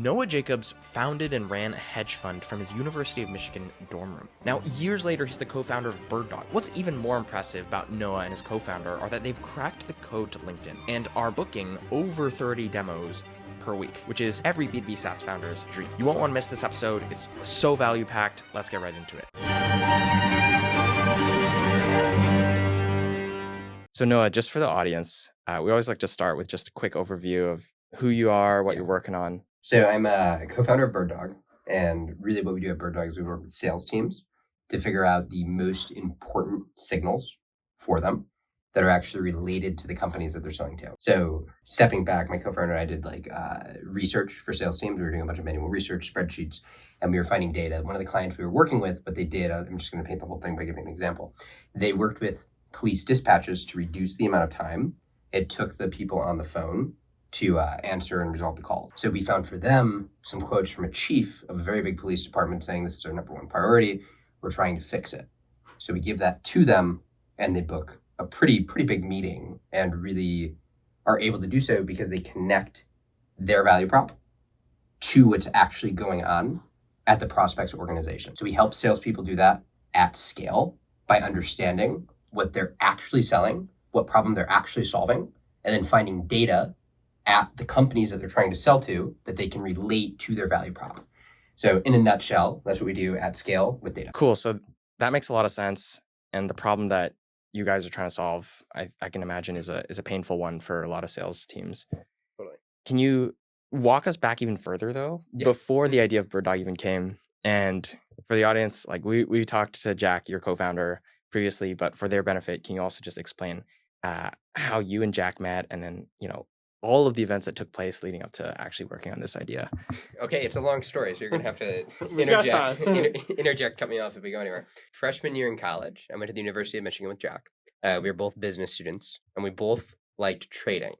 Noah Jacobs founded and ran a hedge fund from his University of Michigan dorm room. Now, years later, he's the co-founder of BirdDog. What's even more impressive about Noah and his co-founder are that they've cracked the code to LinkedIn and are booking over 30 demos per week, which is every B2B SaaS founder's dream. You won't want to miss this episode. It's so value-packed. Let's get right into it. So Noah, just for the audience, we always like to start with just a quick overview of who you are, what you're working on. So I'm a co-founder of BirdDog, and really what we do at BirdDog is we work with sales teams to figure out the most important signals for them that are actually related to the companies that they're selling to. So stepping back, my co-founder and I did research for sales teams. We were doing a bunch of manual research, spreadsheets, and we were finding data. One of the clients we were working with, what they did, I'm just going to paint the whole thing by giving an example. They worked with police dispatches to reduce the amount of time it took the people on the phone to answer and resolve the call. So we found for them some quotes from a chief of a very big police department saying this is our number one priority. We're trying to fix it. So we give that to them and they book a pretty big meeting and really are able to do so because they connect their value prop to what's actually going on at the prospect's organization. So we help salespeople do that at scale by understanding what they're actually selling, what problem they're actually solving, and then finding data at the companies that they're trying to sell to that they can relate to their value prop. So in a nutshell, that's what we do at scale with data. Cool. So that makes a lot of sense. And the problem that you guys are trying to solve, I can imagine is a painful one for a lot of sales teams. Totally. Can you walk us back even further though, before the idea of BirdDog even came? And for the audience, like we talked to Jack, your co-founder, previously, but for their benefit, can you also just explain how you and Jack met, and then all of the events that took place leading up to actually working on this idea? Okay, it's a long story, so you're gonna have to interject, cut me off if we go anywhere. Freshman year in college, I went to the University of Michigan with Jack. We were both business students, and we both liked trading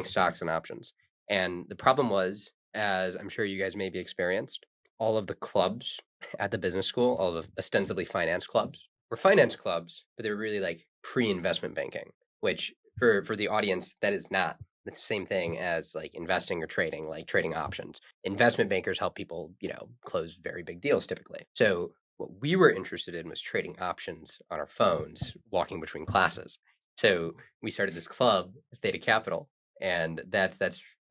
stocks and options. And the problem was, as I'm sure you guys may be experienced, all of the clubs at the business school, all of the ostensibly finance clubs, were finance clubs, but they were really like pre-investment banking, which for the audience, that is not the same thing as like investing or trading, like trading options. Investment bankers help people, close very big deals typically. So what we were interested in was trading options on our phones, walking between classes. So we started this club, Theta Capital, and that's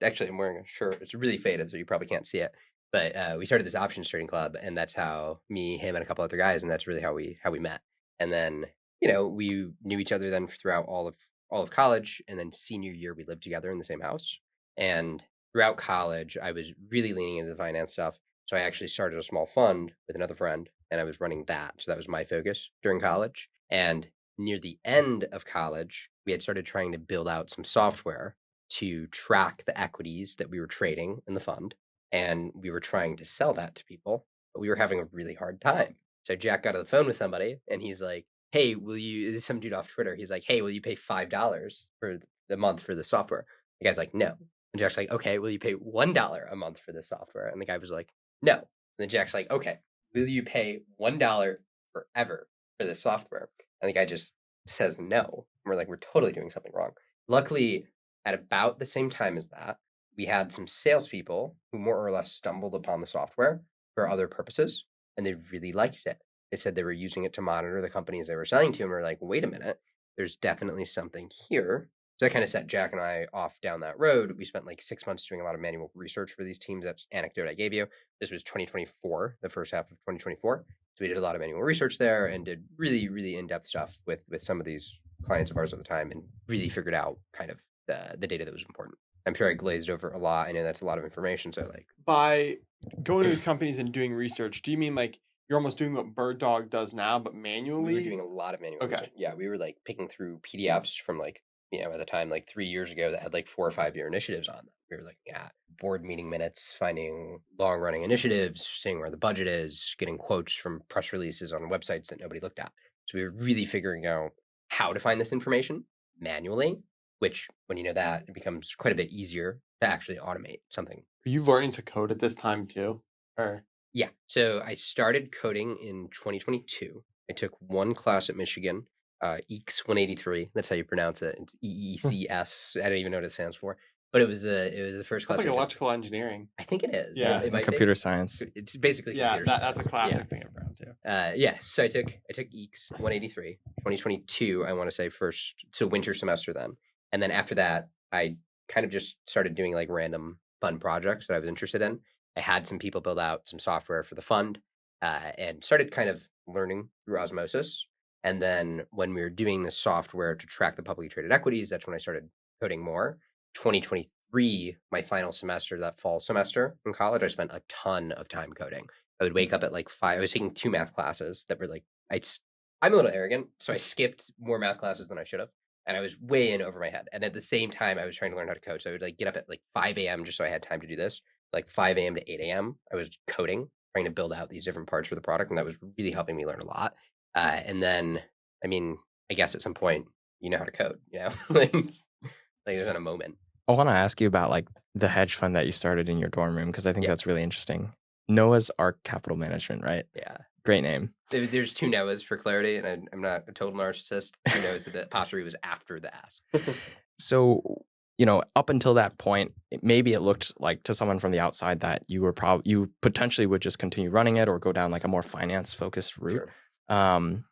actually, I'm wearing a shirt. It's really faded, so you probably can't see it. But we started this options trading club, and that's how me, him, and a couple other guys, and that's really how we met. And then, we knew each other then throughout all of college, and then senior year we lived together in the same house. And throughout college, I was really leaning into the finance stuff. So I actually started a small fund with another friend, and I was running that. So that was my focus during college. And near the end of college, we had started trying to build out some software to track the equities that we were trading in the fund. And we were trying to sell that to people, but we were having a really hard time. So Jack got on the phone with somebody and he's like, hey, this is some dude off Twitter. He's like, hey, will you pay $5 for the month for the software? The guy's like, no. And Jack's like, okay, will you pay $1 a month for this software? And the guy was like, no. And then Jack's like, okay, will you pay $1 forever for this software? And the guy just says no. And we're like, we're totally doing something wrong. Luckily, at about the same time as that, we had some salespeople who more or less stumbled upon the software for other purposes, and they really liked it. They said they were using it to monitor the companies they were selling to, and we're like, wait a minute, there's definitely something here. So that kind of set Jack and I off down that road. We spent like 6 months doing a lot of manual research for these teams. That's anecdote I gave you. This was 2024, the first half of 2024. So we did a lot of manual research there and did really, really in-depth stuff with some of these clients of ours at the time, and really figured out kind of the data that was important. I'm sure I glazed over a lot. I know that's a lot of information. So by going to these companies and doing research, do you mean like you're almost doing what BirdDog does now, but manually? We were doing a lot of manual research. Yeah, we were like picking through PDFs from at the time, like 3 years ago that had like 4 or 5 year initiatives on them. We were like, board meeting minutes, finding long running initiatives, seeing where the budget is, getting quotes from press releases on websites that nobody looked at. So we were really figuring out how to find this information manually, which when you know that, it becomes quite a bit easier to actually automate something. Are you learning to code at this time too? Or Yeah. So I started coding in 2022. I took one class at Michigan, EECS 183. That's how you pronounce it. It's EECS. I don't even know what it stands for. but it was the first class. That's like I took. electrical engineering. I think it is. Yeah. It might be. Computer science. It's basically Yeah, computer that's a science. classic thing at Brown too. Yeah. So I took EECS 183, 2022. I want to say first, so winter semester then, and then after that, I kind of just started doing like random fun projects that I was interested in. I had some people build out some software for the fund, and started kind of learning through osmosis. And then when we were doing the software to track the publicly traded equities, that's when I started coding more. 2023, my final semester, that fall semester in college, I spent a ton of time coding. I would wake up at like 5. I was taking 2 math classes that were like, I'm a little arrogant, so I skipped more math classes than I should have. And I was way in over my head. And at the same time, I was trying to learn how to code. So I would like get up at like 5 a.m. just so I had time to do this. Like 5 a.m. to 8 a.m. I was coding, trying to build out these different parts for the product. And that was really helping me learn a lot. And then, I mean, I guess at some point, you know how to code, you know, like there's not a moment. I want to ask you about like the hedge fund that you started in your dorm room, because I think that's really interesting. Noah's Ark Capital Management, right? Yeah. Great name. There's 2 Noahs for clarity, and I'm not a total narcissist. 2 Noahs, the apostrophe was after the ask. So, up until that point, maybe it looked like to someone from the outside that you potentially would just continue running it or go down like a more finance focused route. Sure.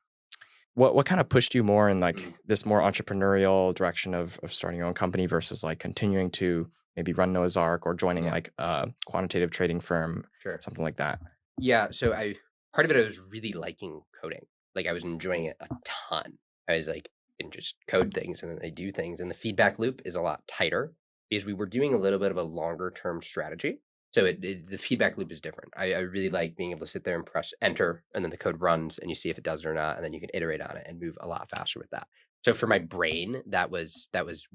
What kind of pushed you more in like this more entrepreneurial direction of starting your own company versus like continuing to maybe run Noah's Ark or joining like a quantitative trading firm, something like that? Yeah. So part of it, I was really liking coding. Like I was enjoying it a ton. I was like, and just code things and then they do things. And the feedback loop is a lot tighter because we were doing a little bit of a longer term strategy. So the feedback loop is different. I really like being able to sit there and press enter and then the code runs and you see if it does it or not. And then you can iterate on it and move a lot faster with that. So for my brain, that was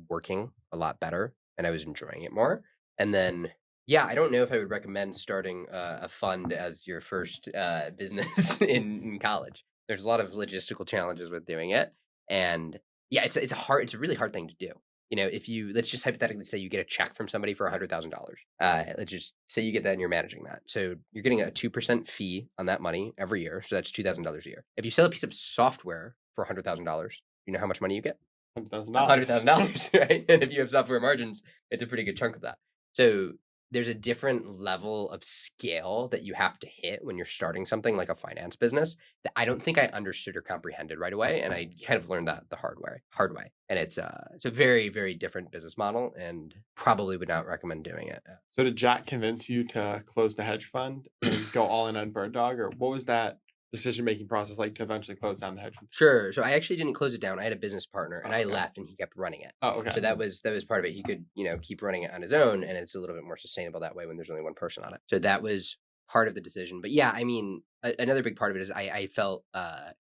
working a lot better and I was enjoying it more. And then, yeah, I don't know if I would recommend starting a fund as your first business in college. There's a lot of logistical challenges with doing it. And yeah, it's a really hard thing to do. If let's just hypothetically say you get a check from somebody for $100,000. Let's just say you get that and you're managing that. So you're getting a 2% fee on that money every year. So that's $2,000 a year. If you sell a piece of software for $100,000, you know how much money you get? $100,000. $100,000, right? And if you have software margins, it's a pretty good chunk of that. So there's a different level of scale that you have to hit when you're starting something like a finance business that I don't think I understood or comprehended right away. And I kind of learned that the hard way. And it's a very, very different business model and probably would not recommend doing it. So did Jack convince you to close the hedge fund and go all in on BirdDog, or what was that decision-making process like to eventually close down the hedge fund? Sure. So I actually didn't close it down. I had a business partner and I left and he kept running it. Oh, okay. So that was part of it. He could, keep running it on his own and it's a little bit more sustainable that way when there's only one person on it. So that was part of the decision. But yeah, I mean, another big part of it is I felt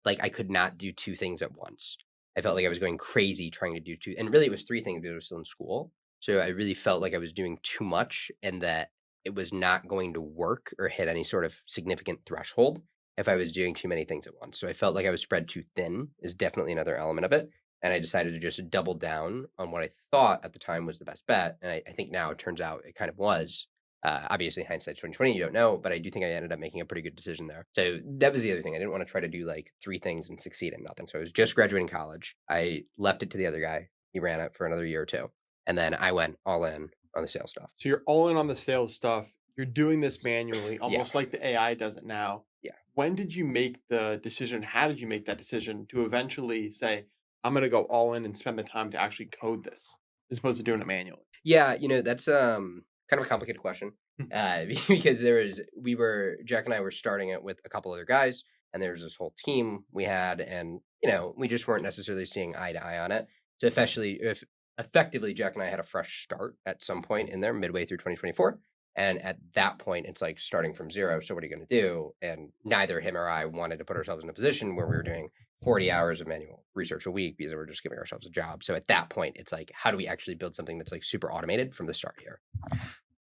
like I could not do 2 things at once. I felt like I was going crazy trying to do 2. And really it was 3 things because I was still in school. So I really felt like I was doing too much and that it was not going to work or hit any sort of significant threshold if I was doing too many things at once. So I felt like I was spread too thin is definitely another element of it. And I decided to just double down on what I thought at the time was the best bet. And I think now it turns out it kind of was. Obviously, hindsight's 2020, you don't know, but I do think I ended up making a pretty good decision there. So that was the other thing. I didn't want to try to do like 3 things and succeed in nothing. So I was just graduating college. I left it to the other guy. He ran it for another year or 2. And then I went all in on the sales stuff. So you're all in on the sales stuff. You're doing this manually, almost like the AI does it now. Yeah. When did you make the decision? How did you make that decision to eventually say, I'm going to go all in and spend the time to actually code this as opposed to doing it manually? Yeah, that's kind of a complicated question because Jack and I were starting it with a couple other guys and there was this whole team we had and, we just weren't necessarily seeing eye to eye on it. So effectively, Jack and I had a fresh start at some point in there midway through 2024. And at that point, it's like starting from zero. So what are you going to do? And neither him or I wanted to put ourselves in a position where we were doing 40 hours of manual research a week because we're just giving ourselves a job. So at that point, it's like, how do we actually build something that's like super automated from the start here?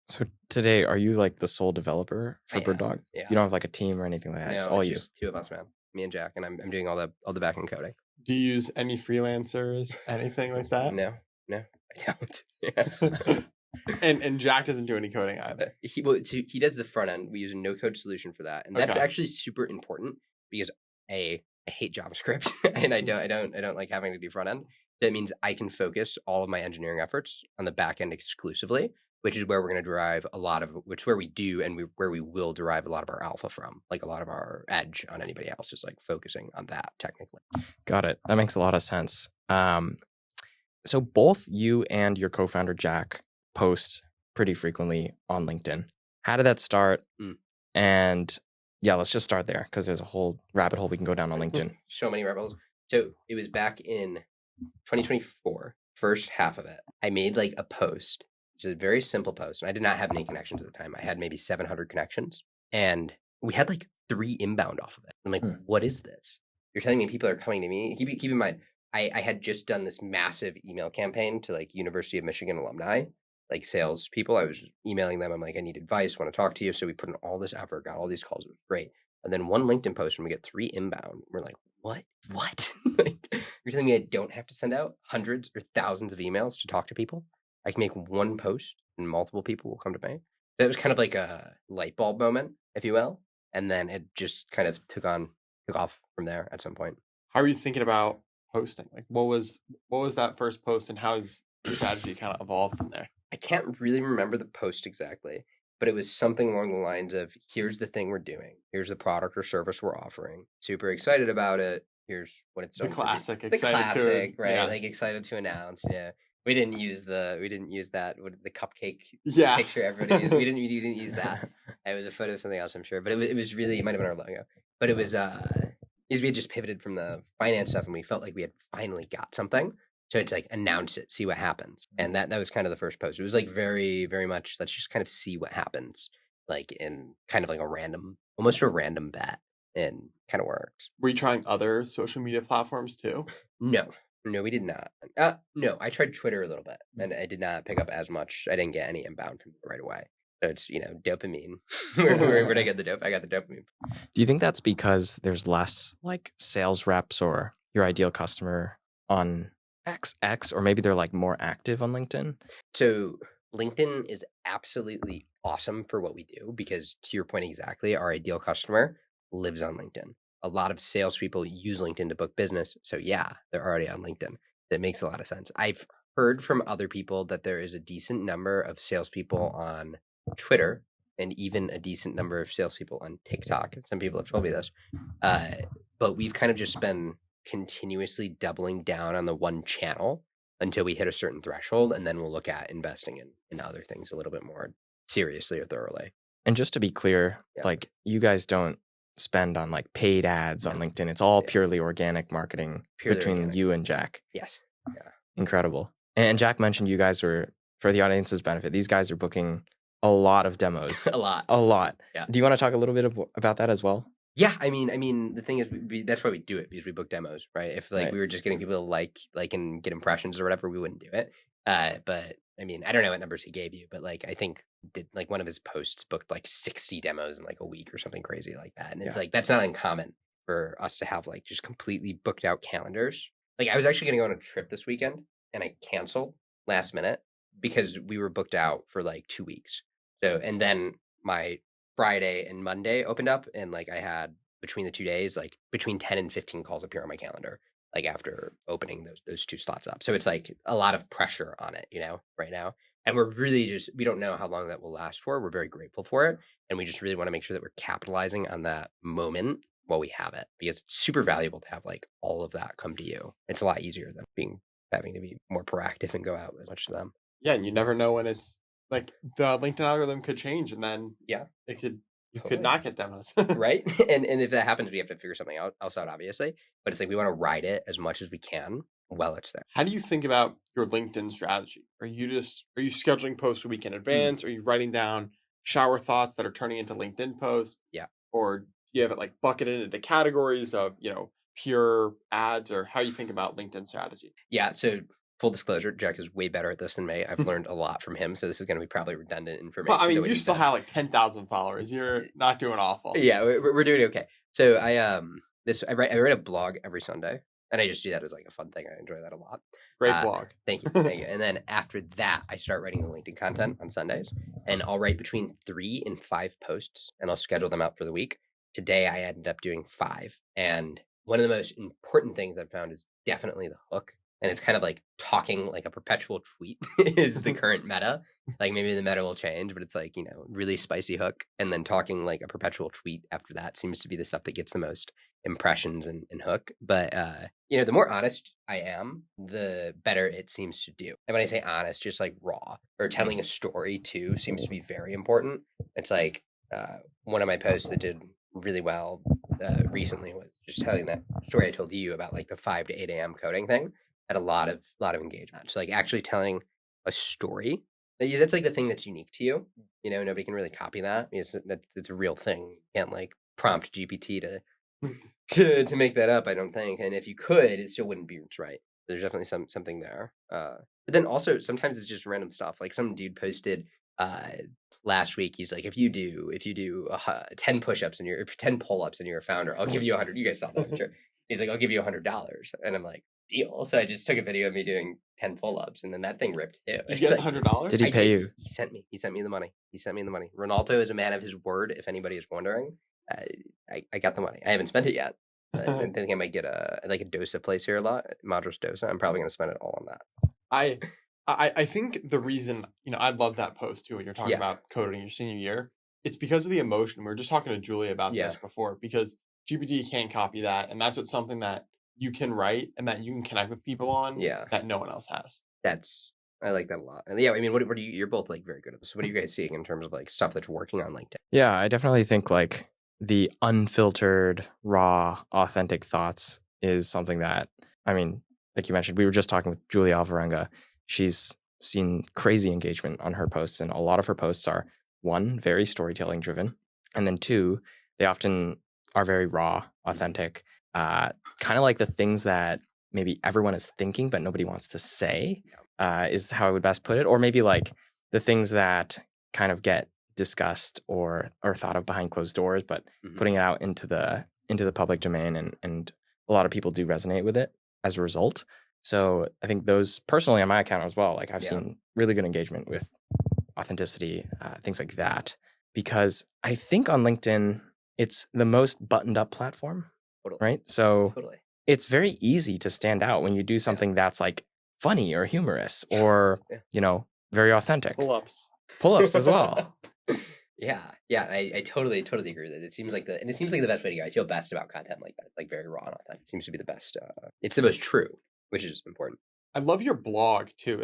So today, are you like the sole developer for BirdDog? Yeah. You don't have like a team or anything like that. No, it's all you. Just 2 of us, man. Me and Jack, and I'm doing all the back end coding. Do you use any freelancers, anything like that? No, I don't. Yeah. And Jack doesn't do any coding either. He does the front end. We use a no code solution for that, and that's actually super important because I hate JavaScript and I don't like having to do front end. That means I can focus all of my engineering efforts on the back end exclusively, which is where we're going to derive a lot of, which where we do and where we will derive a lot of our alpha from, like a lot of our edge on anybody else is like focusing on that technically. Got it. That makes a lot of sense. So both you and your co-founder Jack post pretty frequently on LinkedIn. How did that start? And yeah, let's just start there because there's a whole rabbit hole we can go down on LinkedIn. So many rabbit holes. So it was back in 2024, first half of it. I made like a post. It's a very simple post, and I did not have any connections at the time. I had maybe 700 connections, and we had like 3 inbound off of it. I'm like, what is this? You're telling me people are coming to me? Keep in mind, I had just done this massive email campaign to like University of Michigan alumni, like sales people. I was emailing them. I'm like, I need advice, want to talk to you. So we put in all this effort, got all these calls. It was great. And then one LinkedIn post, and we get 3 inbound. We're like, what? Like, you're telling me I don't have to send out hundreds or thousands of emails to talk to people? I can make one post and multiple people will come to me. That was kind of like a light bulb moment, if you will. And then it just kind of took off from there at some point. How are you thinking about posting? Like what was that first post, and how has your strategy kind of evolved from there? I can't really remember the post exactly, but it was something along the lines of, here's the thing we're doing. Here's the product or service we're offering. Super excited about it. Here's what it's done. The classic, right? Yeah. Like excited to announce. Yeah, we didn't use that the cupcake Yeah. picture everybody used. We didn't use that. It was a photo of something else, I'm sure. But it was really, it might have been our logo. But it was we had just pivoted from the finance stuff, and we felt like we had finally got something. So it's like, announce it, see what happens. And that was kind of the first post. It was like very, very much, let's just kind of see what happens, like in kind of like almost a random bet, and kind of worked. Were you trying other social media platforms too? No, we did not. No, I tried Twitter a little bit, and I did not pick up as much. I didn't get any inbound from it right away. So it's, dopamine. Where'd I get the dope? I got the dopamine. Do you think that's because there's less like sales reps or your ideal customer on X, or maybe they're like more active on LinkedIn? So LinkedIn is absolutely awesome for what we do, because to your point exactly, our ideal customer lives on LinkedIn. A lot of salespeople use LinkedIn to book business. So yeah, they're already on LinkedIn. That makes a lot of sense. I've heard from other people that there is a decent number of salespeople on Twitter, and even a decent number of salespeople on TikTok. Some people have told me this. But we've kind of just been continuously doubling down on the one channel until we hit a certain threshold, and then we'll look at investing in other things a little bit more seriously or thoroughly. And just to be clear, like you guys don't spend on like paid ads on LinkedIn. It's all purely organic marketing between you and Jack. Yes. Yeah. Incredible. And Jack mentioned you guys were, for the audience's benefit, these guys are booking a lot of demos. A lot. Yeah. Do you want to talk a little bit about that as well? Yeah, I mean, the thing is, that's why we do it, because we book demos, right? If we were just getting people to like and get impressions or whatever, we wouldn't do it. But I mean, I don't know what numbers he gave you, but like I think one of his posts booked like 60 demos in like a week or something crazy like that. And it's like, that's not uncommon for us to have like just completely booked out calendars. Like I was actually going to go on a trip this weekend, and I canceled last minute because we were booked out for like 2 weeks. So, and then my Friday and Monday opened up, and like I had between the 2 days, like between 10 and 15 calls appear on my calendar, like after opening those 2 slots up. So it's like a lot of pressure on it, right now. And we're really we don't know how long that will last for. We're very grateful for it. And we just really want to make sure that we're capitalizing on that moment while we have it, because it's super valuable to have like all of that come to you. It's a lot easier than having to be more proactive and go out as much to them. Yeah. And you never know when it's like the LinkedIn algorithm could change, and then you could not get demos. Right. And if that happens, we have to figure something else out, obviously. But it's like we want to ride it as much as we can while it's there. How do you think about your LinkedIn strategy? Are you scheduling posts a week in advance? Are you writing down shower thoughts that are turning into LinkedIn posts? Yeah. Or do you have it like bucketed into categories of, pure ads, or how you think about LinkedIn strategy? Yeah. So full disclosure, Jack is way better at this than me. I've learned a lot from him. So this is going to be probably redundant information. Well, I mean, you still have like 10,000 followers. You're not doing awful. Yeah, we're doing okay. So I write a blog every Sunday, and I just do that as like a fun thing. I enjoy that a lot. Great blog. Thank you. And then after that, I start writing the LinkedIn content on Sundays, and I'll write between 3 and 5 posts, and I'll schedule them out for the week. Today, I ended up doing 5. And one of the most important things I've found is definitely the hook. And it's kind of like talking like a perpetual tweet is the current meta. Like maybe the meta will change, but it's like, really spicy hook. And then talking like a perpetual tweet after that seems to be the stuff that gets the most impressions and hook. But, the more honest I am, the better it seems to do. And when I say honest, just like raw or telling a story too seems to be very important. It's like one of my posts that did really well recently was just telling that story I told you about like the 5 to 8 a.m. coding thing. Had a lot of engagement. So like actually telling a story, because that's like the thing that's unique to you. Nobody can really copy that because it's a real thing. You can't like prompt GPT to make that up, I don't think. And if you could, it still wouldn't be right. There's definitely something there. But then also sometimes it's just random stuff. Like some dude posted last week, he's like, if you do 10 push-ups or 10 pull-ups and you're a founder, I'll give you 100. You guys saw that picture. He's like, I'll give you $100. And I'm like, deal. So I just took a video of me doing 10 pull-ups and then that thing ripped too. Did you get $100? Did he pay you? He sent me the money. Ronaldo is a man of his word, if anybody is wondering. I got the money. I haven't spent it yet. I think I might get a dosa place here a lot, Madras dosa. I'm probably going to spend it all on that. I think the reason, I love that post too when you're talking about coding your senior year. It's because of the emotion. We were just talking to Julia about this before, because GPT can't copy that, and that's something that you can write and that you can connect with people on that no one else has. I like that a lot. And I mean, what are you, you're both like very good at this. What are you guys seeing in terms of like stuff that's working on LinkedIn? Yeah, I definitely think like the unfiltered, raw, authentic thoughts is something that, I mean, like you mentioned, we were just talking with Julia Alvarenga. She's seen crazy engagement on her posts, and a lot of her posts are, one, very storytelling driven, and then two, they often are very raw, authentic, kind of like the things that maybe everyone is thinking but nobody wants to say, is how I would best put it. Or maybe like the things that kind of get discussed or thought of behind closed doors, but putting it out into the public domain, and a lot of people do resonate with it as a result. So I think those personally on my account as well, like I've seen really good engagement with authenticity, things like that, because I think on LinkedIn, it's the most buttoned up platform, right? So it's very easy to stand out when you do something that's like funny or humorous or, very authentic. Pull-ups as well. I totally agree with it. It seems like the best way to go. I feel best about content like that. It's like very raw and authentic. It seems to be the best. It's the most true, which is important. I love your blog too.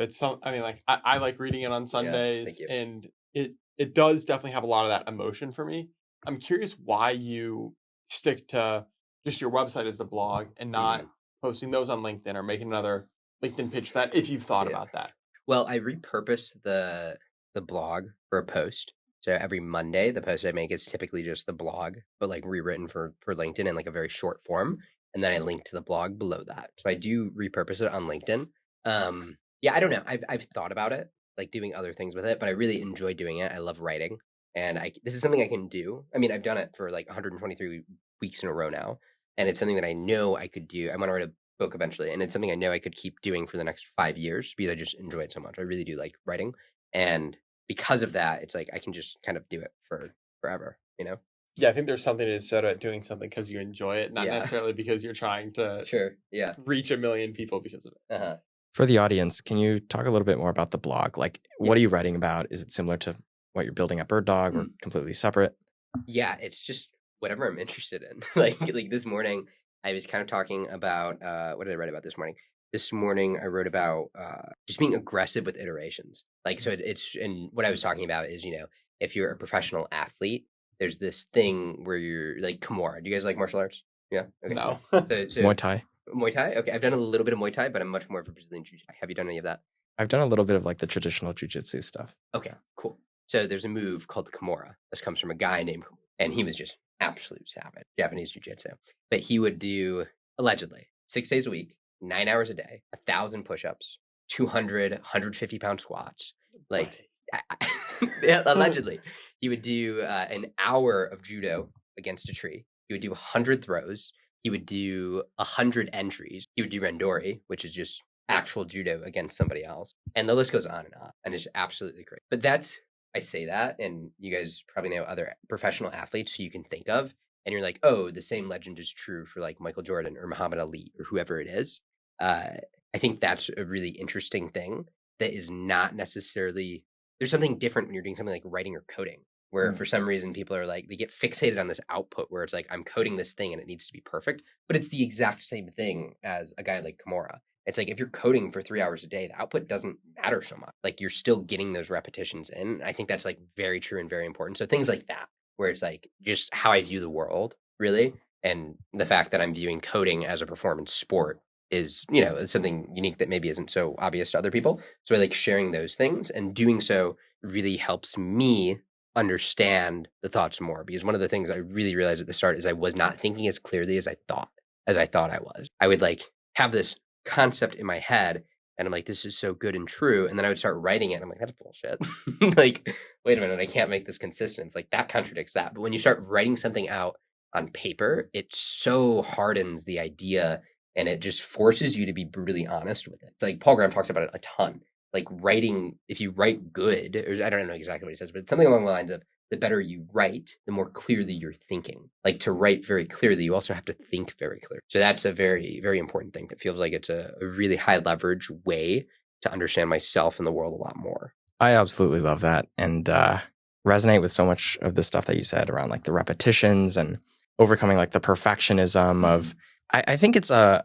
I like reading it on Sundays, and it does definitely have a lot of that emotion for me. I'm curious why you stick to just your website as a blog and not posting those on LinkedIn or making another LinkedIn pitch that, if you've thought about that. Well, I repurpose the blog for a post. So every Monday, the post I make is typically just the blog, but like rewritten for LinkedIn in like a very short form. And then I link to the blog below that. So I do repurpose it on LinkedIn. I don't know. I've thought about it, like doing other things with it, but I really enjoy doing it. I love writing. And this is something I can do. I mean, I've done it for like 123 weeks in a row now. And it's something that I know I could do. I want to write a book eventually. And it's something I know I could keep doing for the next 5 years because I just enjoy it so much. I really do like writing. And because of that, it's like I can just kind of do it for forever, Yeah, I think there's something to be said about doing something because you enjoy it, not necessarily because you're trying to reach 1 million people because of it. For the audience, can you talk a little bit more about the blog? Like, what are you writing about? Is it similar to what you're building at BirdDog or completely separate? Yeah, it's just whatever I'm interested in. like this morning, I was kind of talking about, what did I write about this morning? This morning, I wrote about just being aggressive with iterations. Like, so and what I was talking about is, if you're a professional athlete, there's this thing where you're like Kimura. Do you guys like martial arts? Yeah. Okay. No. So Muay Thai. Muay Thai. Okay, I've done a little bit of Muay Thai, but I'm much more of a Brazilian Jiu-Jitsu. Have you done any of that? I've done a little bit of like the traditional jiu-jitsu stuff. Okay, cool. So there's a move called the Kimura. This comes from a guy named Kimura, and he was just absolute savage, Japanese jiu-jitsu. But he would do, allegedly, 6 days a week, 9 hours a day, 1,000 push-ups, 200, 150-pound squats. Like, allegedly. He would do an hour of judo against a tree. He would do 100 throws. He would do 100 entries. He would do randori, which is just actual judo against somebody else. And the list goes on, and it's absolutely great. But I say that, and you guys probably know other professional athletes who you can think of, and you're like, oh, the same legend is true for like Michael Jordan or Muhammad Ali or whoever it is. I I think that's a really interesting thing that is not necessarily, there's something different when you're doing something like writing or coding, where for some reason people are like, they get fixated on this output where it's like, I'm coding this thing and it needs to be perfect, but it's the exact same thing as a guy like Kimura. It's like, if you're coding for 3 hours a day, the output doesn't matter so much. Like, you're still getting those repetitions in. I think that's like very true and very important. So things like that, where it's like just how I view the world, really. And the fact that I'm viewing coding as a performance sport is, you know, something unique that maybe isn't so obvious to other people. So I like sharing those things, and doing so really helps me understand the thoughts more, because one of the things I really realized at the start is I was not thinking as clearly as I thought I was. I would like have this concept in my head and I'm like, this is so good and true. And then I would start writing it. And I'm like, that's bullshit. Like, wait a minute, I can't make this consistent. It's like, that contradicts that. But when you start writing something out on paper, it so hardens the idea and it just forces you to be brutally honest with it. It's like Paul Graham talks about it a ton. Like writing, if you write good, or I don't know exactly what he says, but it's something along the lines of, the better you write, the more clearly you're thinking. Like, to write very clearly, you also have to think very clearly. So that's a very, very important thing. It feels like it's a really high leverage way to understand myself and the world a lot more. I absolutely love that, and resonate with so much of the stuff that you said around like the repetitions and overcoming like the perfectionism of, I think it's a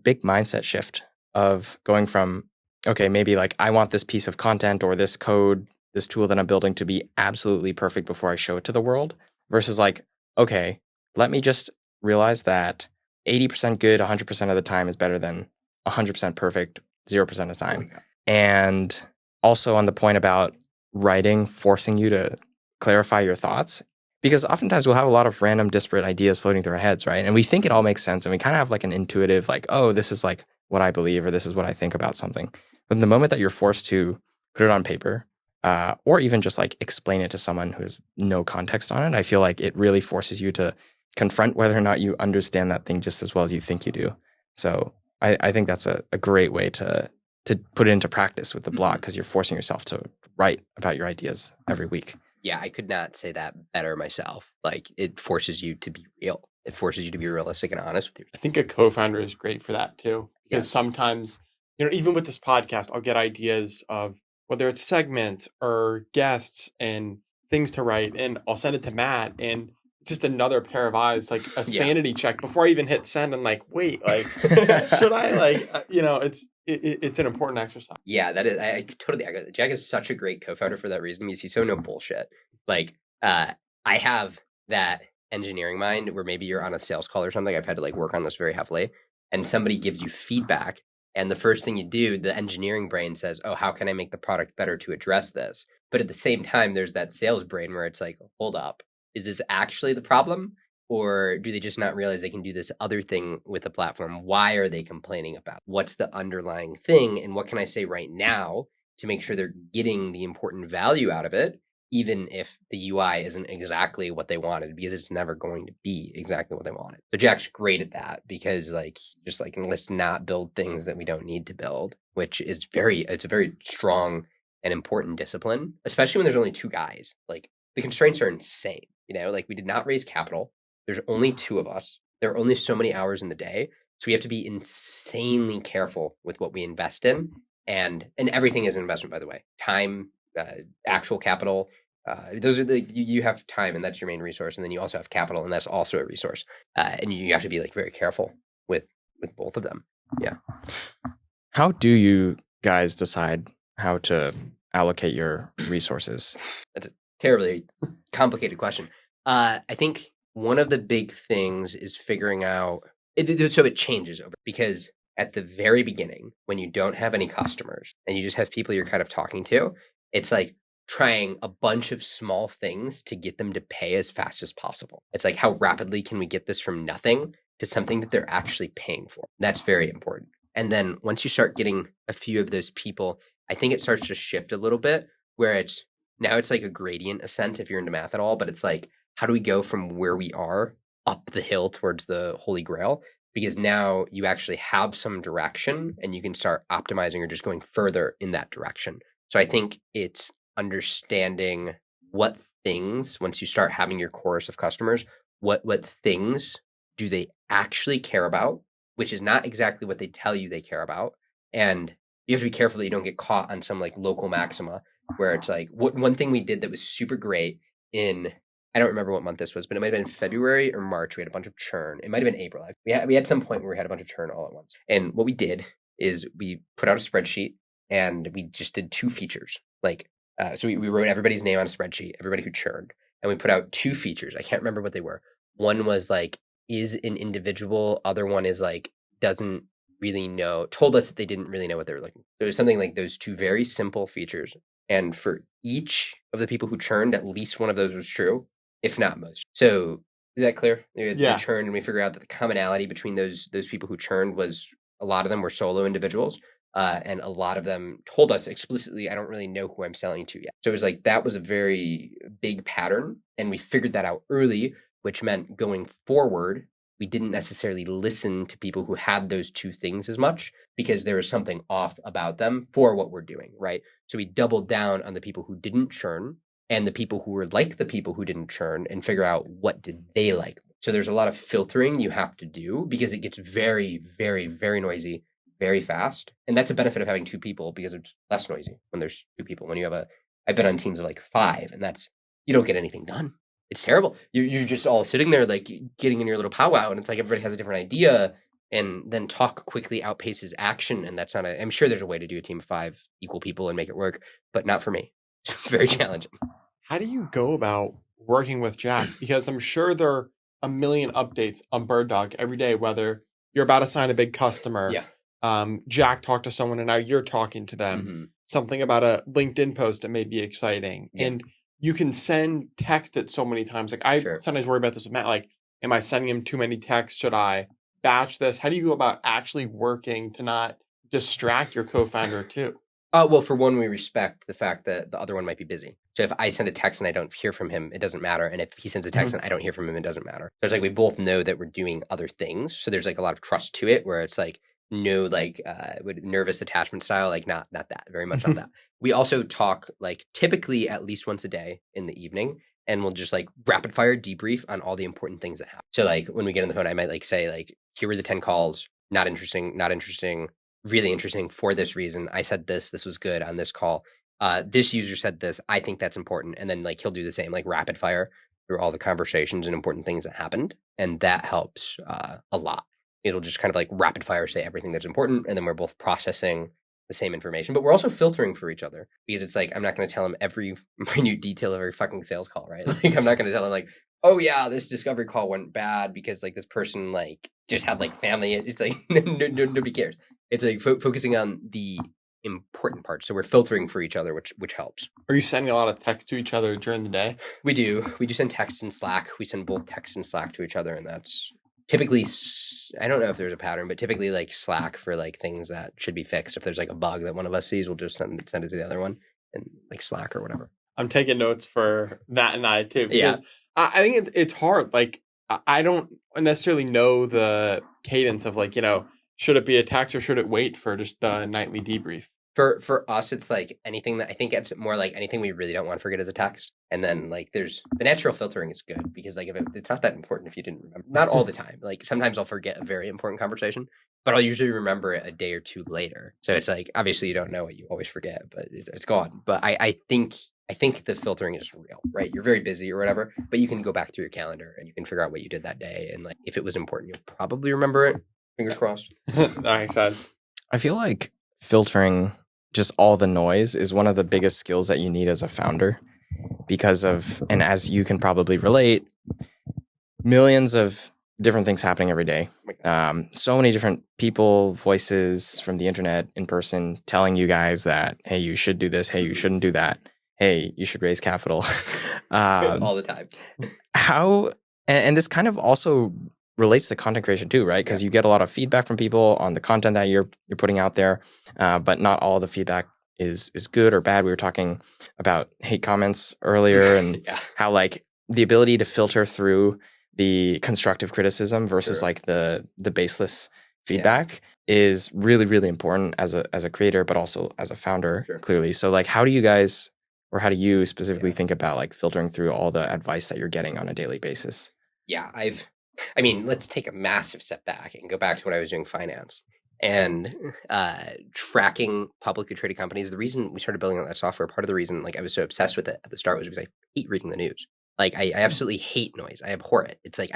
big mindset shift of going from, okay, maybe like I want this piece of content or this code, this tool that I'm building to be absolutely perfect before I show it to the world, versus like, okay, let me just realize that 80% good 100% of the time is better than 100% perfect 0% of the time. And also on the point about writing, forcing you to clarify your thoughts, because oftentimes we'll have a lot of random disparate ideas floating through our heads, right? And we think it all makes sense, and we kind of have like an intuitive, like, oh, this is like what I believe, or this is what I think about something. But the moment that you're forced to put it on paper, or even just like explain it to someone who has no context on it, I feel like it really forces you to confront whether or not you understand that thing just as well as you think you do. So I think that's a great way to put it into practice with the blog, because you're forcing yourself to write about your ideas every week. Yeah, I could not say that better myself. Like, it forces you to be real. It forces you to be realistic and honest with yourself. I think a co-founder is great for that too. Because sometimes, you know, even with this podcast, I'll get ideas of whether it's segments or guests and things to write, and I'll send it to Matt, and it's just another pair of eyes, like a sanity check before I even hit send. I'm like, wait, like, should I, like, you know, it's an important exercise. Yeah, that is, I totally agree. Jack is such a great co-founder for that reason, because he's so no bullshit. Like, I have that engineering mind where maybe you're on a sales call or something. I've had to like work on this very heavily, and somebody gives you feedback. And the first thing you do, the engineering brain says, oh, how can I make the product better to address this? But at the same time, there's that sales brain where it's like, hold up, is this actually the problem? Or do they just not realize they can do this other thing with the platform? Why are they complaining about? What's the underlying thing? And what can I say right now to make sure they're getting the important value out of it, even if the UI isn't exactly what they wanted, because it's never going to be exactly what they wanted. So Jack's great at that, because like, just like, let's not build things that we don't need to build, which is it's a very strong and important discipline, especially when there's only two guys. Like, the constraints are insane, you know, like, we did not raise capital. There's only two of us. There are only so many hours in the day. So we have to be insanely careful with what we invest in. And everything is an investment, by the way. Time, actual capital. Those are you have time, and that's your main resource. And then you also have capital, and that's also a resource. And you have to be like very careful with both of them. Yeah. How do you guys decide how to allocate your resources? That's a terribly complicated question. I think one of the big things is figuring out, so it changes over, because at the very beginning, when you don't have any customers and you just have people you're kind of talking to, it's like trying a bunch of small things to get them to pay as fast as possible. It's like, how rapidly can we get this from nothing to something that they're actually paying for? That's very important. And then once you start getting a few of those people, I think it starts to shift a little bit, where it's like a gradient ascent if you're into math at all, but it's like, how do we go from where we are up the hill towards the Holy Grail? Because now you actually have some direction and you can start optimizing or just going further in that direction. So I think it's understanding what things, once you start having your chorus of customers, what things do they actually care about, which is not exactly what they tell you they care about, And you have to be careful that you don't get caught on some like local maxima where it's like one thing we did that was super great in, I don't remember what month this was, but it might have been February or March. We had a bunch of churn. It might have been April. We had some point where we had a bunch of churn all at once. And what we did is we put out a spreadsheet and we just did 2 features. So we wrote everybody's name on a spreadsheet, everybody who churned, and we put out 2 features. I can't remember what they were. One was like, is an individual. Other one is like, doesn't really know, told us that they didn't really know what they were looking for. There was something like those 2 very simple features. And for each of the people who churned, at least one of those was true, if not most. So is that clear? They churned, and we figured out that the commonality between those people who churned was a lot of them were solo individuals. And a lot of them told us explicitly, I don't really know who I'm selling to yet. So it was like, that was a very big pattern. And we figured that out early, which meant going forward, we didn't necessarily listen to people who had those 2 things as much because there was something off about them for what we're doing, right? So we doubled down on the people who didn't churn and the people who were like the people who didn't churn and figure out what did they like. So there's a lot of filtering you have to do because it gets very, very, very noisy very fast. And that's a benefit of having 2 people because it's less noisy when there's 2 people. When you have I've been on teams of like 5 and you don't get anything done. It's terrible. You're just all sitting there like getting in your little powwow and it's like everybody has a different idea and then talk quickly outpaces action. And that's I'm sure there's a way to do a team of 5 equal people and make it work, but not for me. It's very challenging. How do you go about working with Jack? Because I'm sure there are a million updates on BirdDog every day, whether you're about to sign a big customer. Yeah. Jack talked to someone and now you're talking to them. Mm-hmm. Something about a LinkedIn post that may be exciting. Yeah. And you can send text it so many times. Like I sometimes worry about this with Matt. Like, am I sending him too many texts? Should I batch this? How do you go about actually working to not distract your co-founder too? Well, for one, we respect the fact that the other one might be busy. So if I send a text and I don't hear from him, it doesn't matter. And if he sends a text and I don't hear from him, it doesn't matter. So it's like we both know that we're doing other things. So there's like a lot of trust to it where it's like, no, like nervous attachment style, like not that, very much not that. We also talk like typically at least once a day in the evening, and we'll just like rapid fire debrief on all the important things that happen. So like when we get on the phone, I might like say like, here were the 10 calls, not interesting, really interesting for this reason. I said this was good on this call. This user said this, I think that's important. And then like he'll do the same, like rapid fire through all the conversations and important things that happened. And that helps a lot. It'll just kind of like rapid fire say everything that's important. And then we're both processing the same information, but we're also filtering for each other because it's like, I'm not going to tell him every minute detail of every fucking sales call, right? Like, I'm not going to tell him like, oh yeah, this discovery call went bad because like this person like just had like family. It's like, nobody cares. It's like focusing on the important parts. So we're filtering for each other, which helps. Are you sending a lot of text to each other during the day? We do send texts in Slack. We send both texts and Slack to each other. And that's typically, I don't know if there's a pattern, but typically like Slack for like things that should be fixed. If there's like a bug that one of us sees, we'll just send it to the other one and like Slack or whatever. I'm taking notes for Matt and I too, because I think it's hard. Like I don't necessarily know the cadence of like, should it be a text or should it wait for just the nightly debrief? For us, it's like anything that I think it's more like anything we really don't want to forget as a text. And then like there's the natural filtering is good because like if it's not that important if you didn't remember, not all the time. Like sometimes I'll forget a very important conversation, but I'll usually remember it a day or 2 later. So it's like, obviously you don't know what you always forget, but it's gone. But I think the filtering is real, right? You're very busy or whatever, but you can go back through your calendar and you can figure out what you did that day. And like, if it was important, you'll probably remember it. Fingers crossed. That makes sense. I feel like filtering just all the noise is one of the biggest skills that you need as a founder because of, and as you can probably relate, millions of different things happening every day. So many different people, voices from the internet, in person, telling you guys that, hey, you should do this. Hey, you shouldn't do that. Hey, you should raise capital. All the time. And this kind of also relates to content creation too, right? Because you get a lot of feedback from people on the content that you're putting out there, but not all the feedback is good or bad. We were talking about hate comments earlier and how like the ability to filter through the constructive criticism versus like the baseless feedback is really, really important as a creator, but also as a founder, clearly. So like, how do you guys, or how do you specifically think about like filtering through all the advice that you're getting on a daily basis? Yeah, let's take a massive step back and go back to when I was doing finance. and tracking publicly traded companies. The reason we started building out that software, part of the reason like I was so obsessed with it at the start was because I hate reading the news. Like I absolutely hate noise. I abhor it. It's like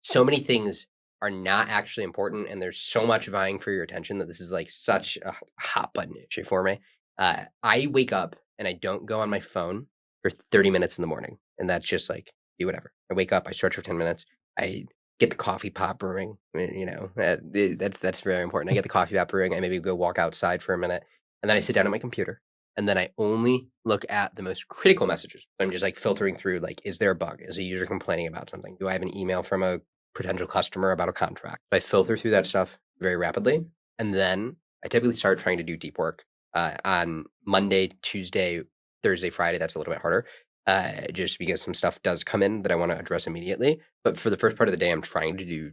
so many things are not actually important, and there's so much vying for your attention that this is like such a hot button issue for me. I wake up and I don't go on my phone for 30 minutes in the morning, and that's just like do whatever. I wake up, I stretch for 10 minutes, I get the coffee pot brewing. That's very important. I get the coffee pot brewing. I maybe go walk outside for a minute, and then I sit down at my computer, and then I only look at the most critical messages. I'm just like filtering through, like, is there a bug? Is a user complaining about something? Do I have an email from a potential customer about a contract? I filter through that stuff very rapidly, and then I typically start trying to do deep work on Monday, Tuesday, Thursday, Friday. That's a little bit harder. Just because some stuff does come in that I want to address immediately. But for the first part of the day, I'm trying to do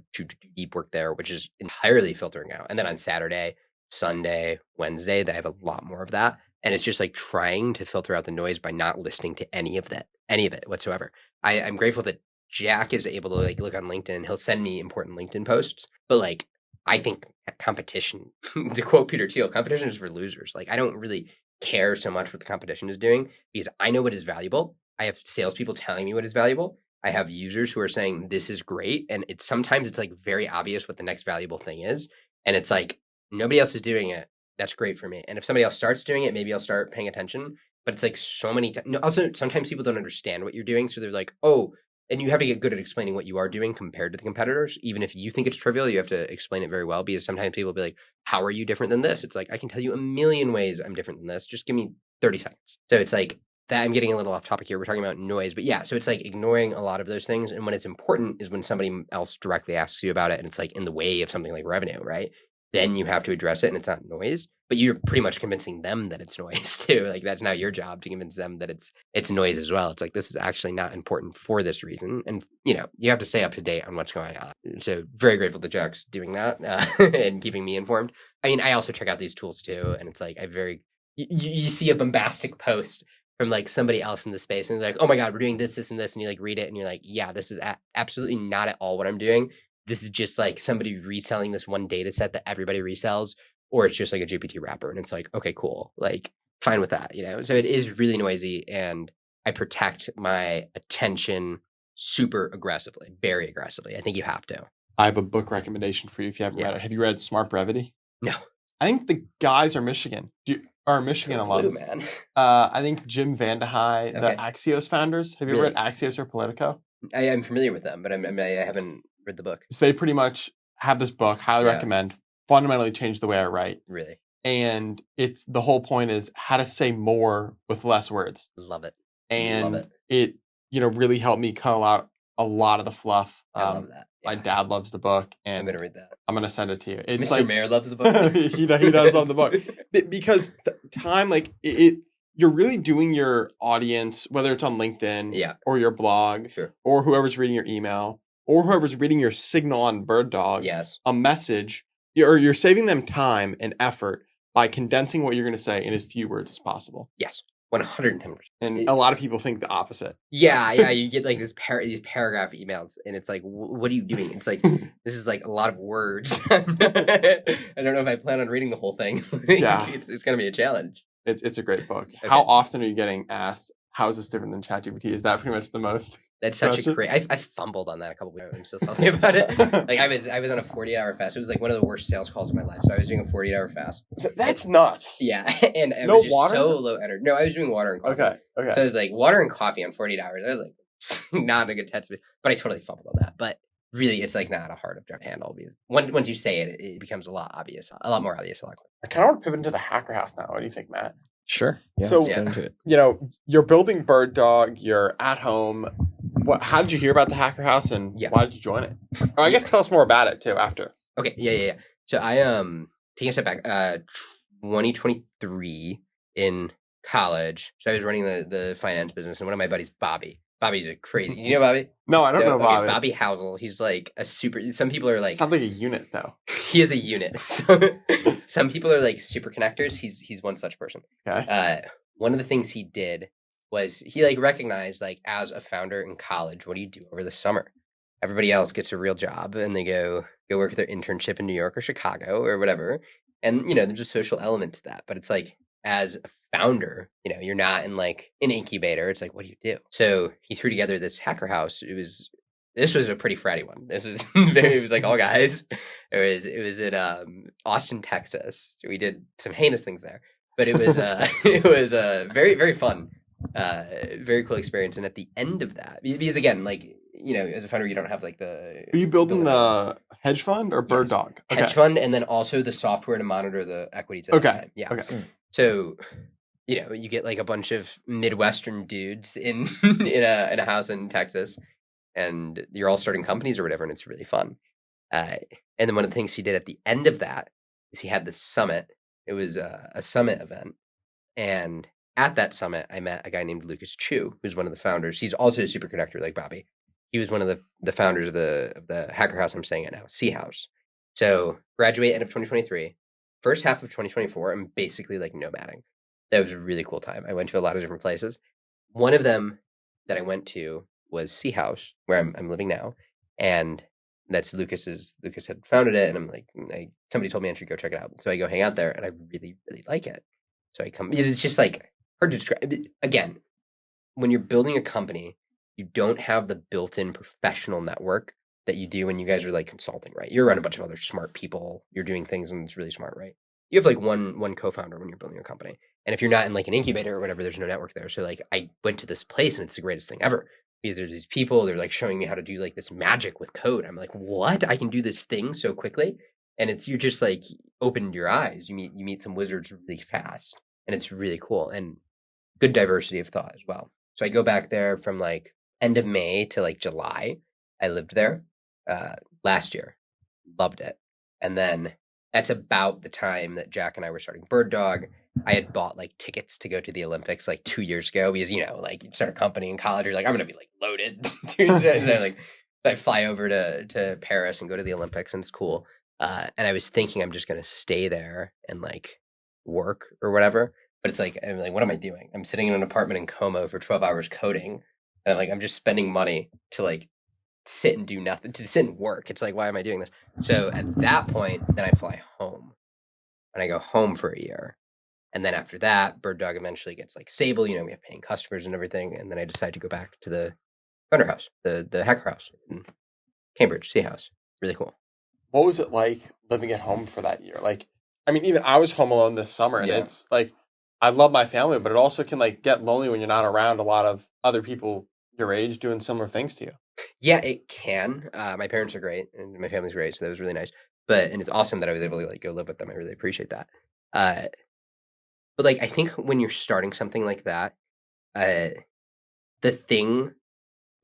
deep work there, which is entirely filtering out. And then on Saturday, Sunday, Wednesday, I have a lot more of that. And it's just like trying to filter out the noise by not listening to any of it whatsoever. I'm grateful that Jack is able to like look on LinkedIn. He'll send me important LinkedIn posts, but like I think competition, to quote Peter Thiel, competition is for losers. Like I don't really care so much what the competition is doing because I know what is valuable. I have salespeople telling me what is valuable. I have users who are saying this is great, and sometimes it's like very obvious what the next valuable thing is, and it's like nobody else is doing it. That's great for me. And if somebody else starts doing it, maybe I'll start paying attention. But it's like so many times. Also, sometimes people don't understand what you're doing, so they're like, "Oh," and you have to get good at explaining what you are doing compared to the competitors. Even if you think it's trivial, you have to explain it very well because sometimes people will be like, "How are you different than this?" It's like I can tell you a million ways I'm different than this. Just give me 30 seconds. So it's like that. I'm getting a little off topic here. We're talking about noise, but yeah, so it's like ignoring a lot of those things. And when it's important is when somebody else directly asks you about it and it's like in the way of something like revenue, right? Then you have to address it and it's not noise, but you're pretty much convincing them that it's noise too. Like that's now your job to convince them that it's noise as well. It's like, this is actually not important for this reason. And you have to stay up to date on what's going on. So very grateful that Jack's doing that and keeping me informed. I mean, I also check out these tools too. And it's like, you see a bombastic post from like somebody else in the space and they're like, oh my God, we're doing this, and you like read it and you're like, yeah, this is absolutely not at all what I'm doing. This is just like somebody reselling this one data set that everybody resells, or it's just like a GPT wrapper. And it's like, okay, cool. Like fine with that, So it is really noisy and I protect my attention super aggressively, very aggressively. I think you have to. I have a book recommendation for you if you haven't read it. Have you read Smart Brevity? No. I think the guys are Michigan alums. Man. I think Jim Vandehei, the Axios founders. Have you ever read Axios or Politico? I am familiar with them, but I haven't read the book. So they pretty much have this book, highly recommend, fundamentally changed the way I write. Really? And it's the whole point is how to say more with less words. Love it. And it really helped me cut out a lot of the fluff. I love that. My dad loves the book, and I'm going to read that. I'm going to send it to you. It's Mr. like Mayor loves the book. he does love the book because time, like you're really doing your audience, whether it's on LinkedIn or your blog, or whoever's reading your email, or whoever's reading your signal on BirdDog, a message, you're saving them time and effort by condensing what you're going to say in as few words as possible. Yes. 110%. And a lot of people think the opposet. Yeah. You get like these paragraph emails, and it's like, what are you doing? It's like, this is like a lot of words. I don't know if I plan on reading the whole thing. It's going to be a challenge. It's a great book. Okay. How often are you getting asked, how is this different than ChatGPT? Is that pretty much the most? That's such a great. I fumbled on that a couple weeks ago. I'm still salty about it. Like I was on a 48-hour fast. It was like one of the worst sales calls of my life. So I was doing a 48-hour fast. That's nuts. Yeah, and I was just water? So low energy. No, I was doing water and coffee. Okay. So I was like water and coffee on 48 hours. I was like not a good test, but I totally fumbled on that. But really, it's like not a hard object to handle because once you say it, it becomes a lot more obvious, a lot quicker. I kind of want to pivot into the hacker house now. What do you think, Matt? Sure. Yeah, so, you're building BirdDog, you're at home. How did you hear about the hacker house and why did you join it? Or I guess tell us more about it too after. Okay. Yeah. So I taking a step back, 2023 in college. So I was running the finance business, and one of my buddies, Bobby's a crazy. You know Bobby? No, I don't know Bobby. Bobby Housel. He's like a super. Some people are like. Sounds like a unit though. He is a unit. So, some people are like super connectors. He's one such person. Okay. One of the things he did was he like recognized like as a founder in college, what do you do over the summer? Everybody else gets a real job and they go work at their internship in New York or Chicago or whatever. And, there's a social element to that. But it's like, as a founder, you're not in like an incubator. It's like, what do you do? So he threw together this hacker house. This was a pretty fratty one. This was it was like all guys. It was in Austin, Texas. We did some heinous things there, but it was it was very, very fun, very cool experience. And at the end of that, because again, like as a founder, you don't have like the. Are you building the hedge fund or BirdDog? Yes. Hedge fund, and then also the software to monitor the equities at that time. Yeah. Okay. So, you get like a bunch of Midwestern dudes in a house in Texas, and you're all starting companies or whatever, and it's really fun. And then one of the things he did at the end of that is he had this summit. It was a summit event, and at that summit, I met a guy named Lucas Chu, who's one of the founders. He's also a superconductor like Bobby. He was one of the founders of the hacker house I'm staying at now, C House. So graduate end of 2023. First half of 2024, I'm basically like nomading. That was a really cool time. I went to a lot of different places. One of them that I went to was C House, where I'm living now, and that's Lucas had founded it, and I'm like, somebody told me I should go check it out, so I go hang out there, and I really, really like it. So I come because it's just like hard to describe. Again, when you're building a company, you don't have the built-in professional network that you do when you guys are like consulting, right? You're around a bunch of other smart people. You're doing things and it's really smart, right? You have like one co-founder when you're building a company. And if you're not in like an incubator or whatever, there's no network there. So like I went to this place and it's the greatest thing ever because there's these people, they're like showing me how to do like this magic with code. I'm like, what? I can do this thing so quickly. And you're just like opened your eyes. You meet some wizards really fast and it's really cool and good diversity of thought as well. So I go back there from like end of May to like July. I lived there last year. Loved it. And then that's about the time that Jack and I were starting BirdDog. I had bought like tickets to go to the Olympics like 2 years ago because, like you start a company in college, you're like, I'm going to be like loaded. So like I fly over to Paris and go to the Olympics and it's cool. And I was thinking I'm just going to stay there and like work or whatever. But it's like, I'm like, what am I doing? I'm sitting in an apartment in Como for 12 hours coding. And I'm just spending money to like sit and do nothing, to sit and work. It's like, why am I doing this? So at that point, then I fly home and I go home for a year. And then after that, BirdDog eventually gets like stable, we have paying customers and everything. And then I decide to go back to the founder house, the hacker house in Cambridge, C House. Really cool. What was it like living at home for that year? Like, I mean, even I was home alone this summer and it's like, I love my family, but it also can like get lonely when you're not around a lot of other people your age doing similar things to you. Yeah, it can. My parents are great and my family's great. So that was really nice. And it's awesome that I was able to like go live with them. I really appreciate that. But like, I think when you're starting something like that, the thing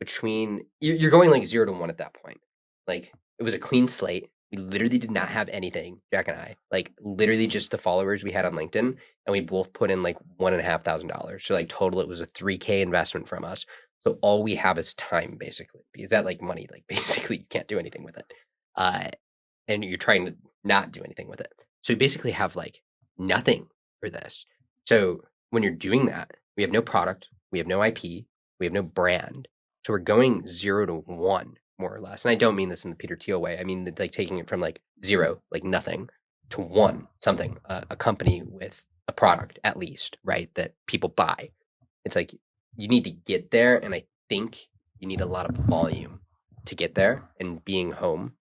between you're going like 0 to 1 at that point. Like it was a clean slate. We literally did not have anything, Jack and I, like literally just the followers we had on LinkedIn. And we both put in like $1,500. So like total, it was a $3,000 investment from us. So all we have is time basically, because that like money, like basically you can't do anything with it. And you're trying to not do anything with it. So we basically have like nothing for this. So when you're doing that, we have no product, we have no IP, we have no brand. So we're going 0 to 1 more or less. And I don't mean this in the Peter Thiel way. I mean like taking it from like 0, like nothing, to 1, something, a company with a product at least, right? That people buy. It's like you need to get there. And I think you need a lot of volume to get there. And being home,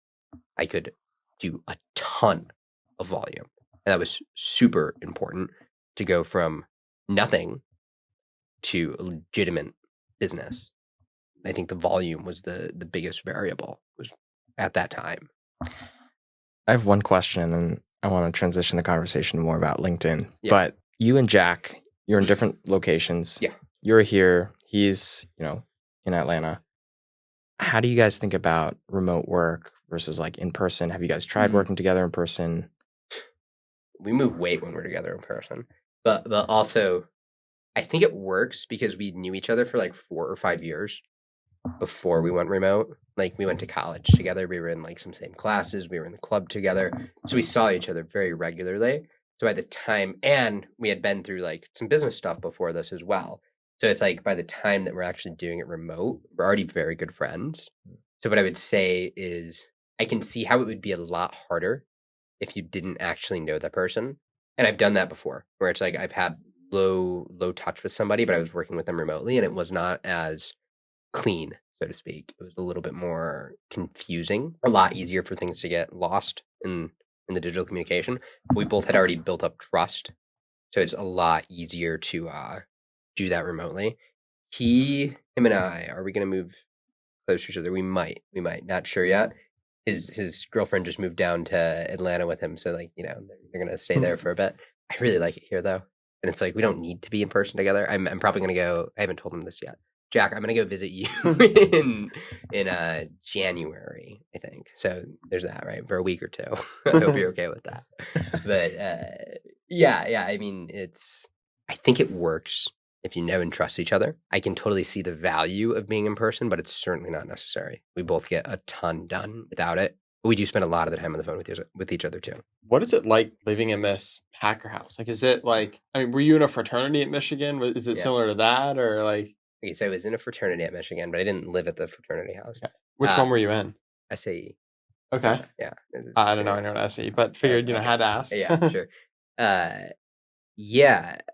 I could do a ton of volume. And that was super important to go from nothing to a legitimate business. I think the volume was the biggest variable was at that time. I have one question and I want to transition the conversation more about LinkedIn. Yeah. But you and Jack, you're in different locations. Yeah. You're here. He's, in Atlanta. How do you guys think about remote work versus like in person? Have you guys tried working together in person? We move weight when we're together in person. But also, I think it works because we knew each other for like 4 or 5 years before we went remote. Like we went to college together. We were in like some same classes. We were in the club together. So we saw each other very regularly. So by the time, and we had been through like some business stuff before this as well. So it's like by the time that we're actually doing it remote, we're already very good friends. So what I would say is I can see how it would be a lot harder if you didn't actually know that person. And I've done that before, where it's like I've had low touch with somebody, but I was working with them remotely, and it was not as clean, so to speak. It was a little bit more confusing, a lot easier for things to get lost in the digital communication. We both had already built up trust, so it's a lot easier to do that remotely. Him and I, are we going to move close to each other? We might, not sure yet. His girlfriend just moved down to Atlanta with him, so like, you know, they're going to stay there for a bit. I really like it here though. And it's like, we don't need to be in person together. I'm probably going to go, I haven't told him this yet. Jack, I'm going to go visit you in January, I think. So there's that, right? For a week or two. I hope you're okay with that. But yeah, I mean, I think it works if you know and trust each other. I can totally see the value of being in person, but it's certainly not necessary. We both get a ton done without it. But we do spend a lot of the time on the phone with each other too. What is it like living in this hacker house? Like, is it like, I mean, were you in a fraternity at Michigan? Is it similar to that, or like? Okay, so I was in a fraternity at Michigan, but I didn't live at the fraternity house. Okay. Which one were you in? SAE. Okay. Yeah. I don't know anyone at SAE, but figured, had to ask. Yeah, sure.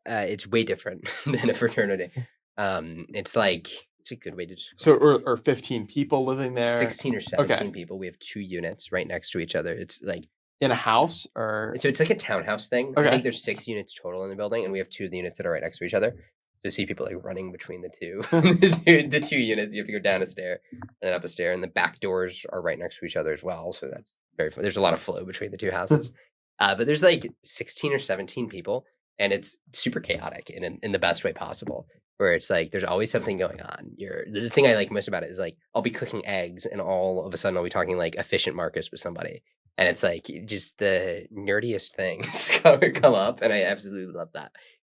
It's way different than a fraternity. It's a good way to describe. So, or 15 people living there? 16 or 17 people. We have 2 units right next to each other. It's like in a house, or so it's like a townhouse thing. Okay. I think there's 6 units total in the building, and we have 2 of the units that are right next to each other. To see people like running between the two, the 2 units, you have to go down a stair and then up a stair, and the back doors are right next to each other as well. So that's very fun. There's a lot of flow between the 2 houses, but there's like 16 or 17 people, and it's super chaotic in the best way possible. Where it's like there's always something going on. The thing I like most about it is like I'll be cooking eggs, and all of a sudden I'll be talking like efficient markets with somebody, and it's like just the nerdiest things come up, and I absolutely love that.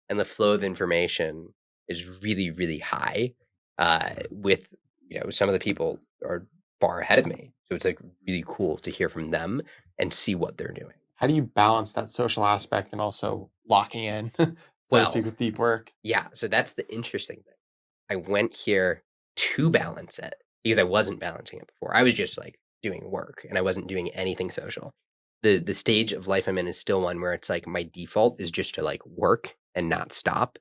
And the flow of information is really, really high. With some of the people are far ahead of me, so it's like really cool to hear from them and see what they're doing. How do you balance that social aspect and also locking in, so to speak, with deep work? Yeah, so that's the interesting thing. I went here to balance it because I wasn't balancing it before. I was just like doing work and I wasn't doing anything social. The stage of life I'm in is still one where it's like my default is just to like work and not stop.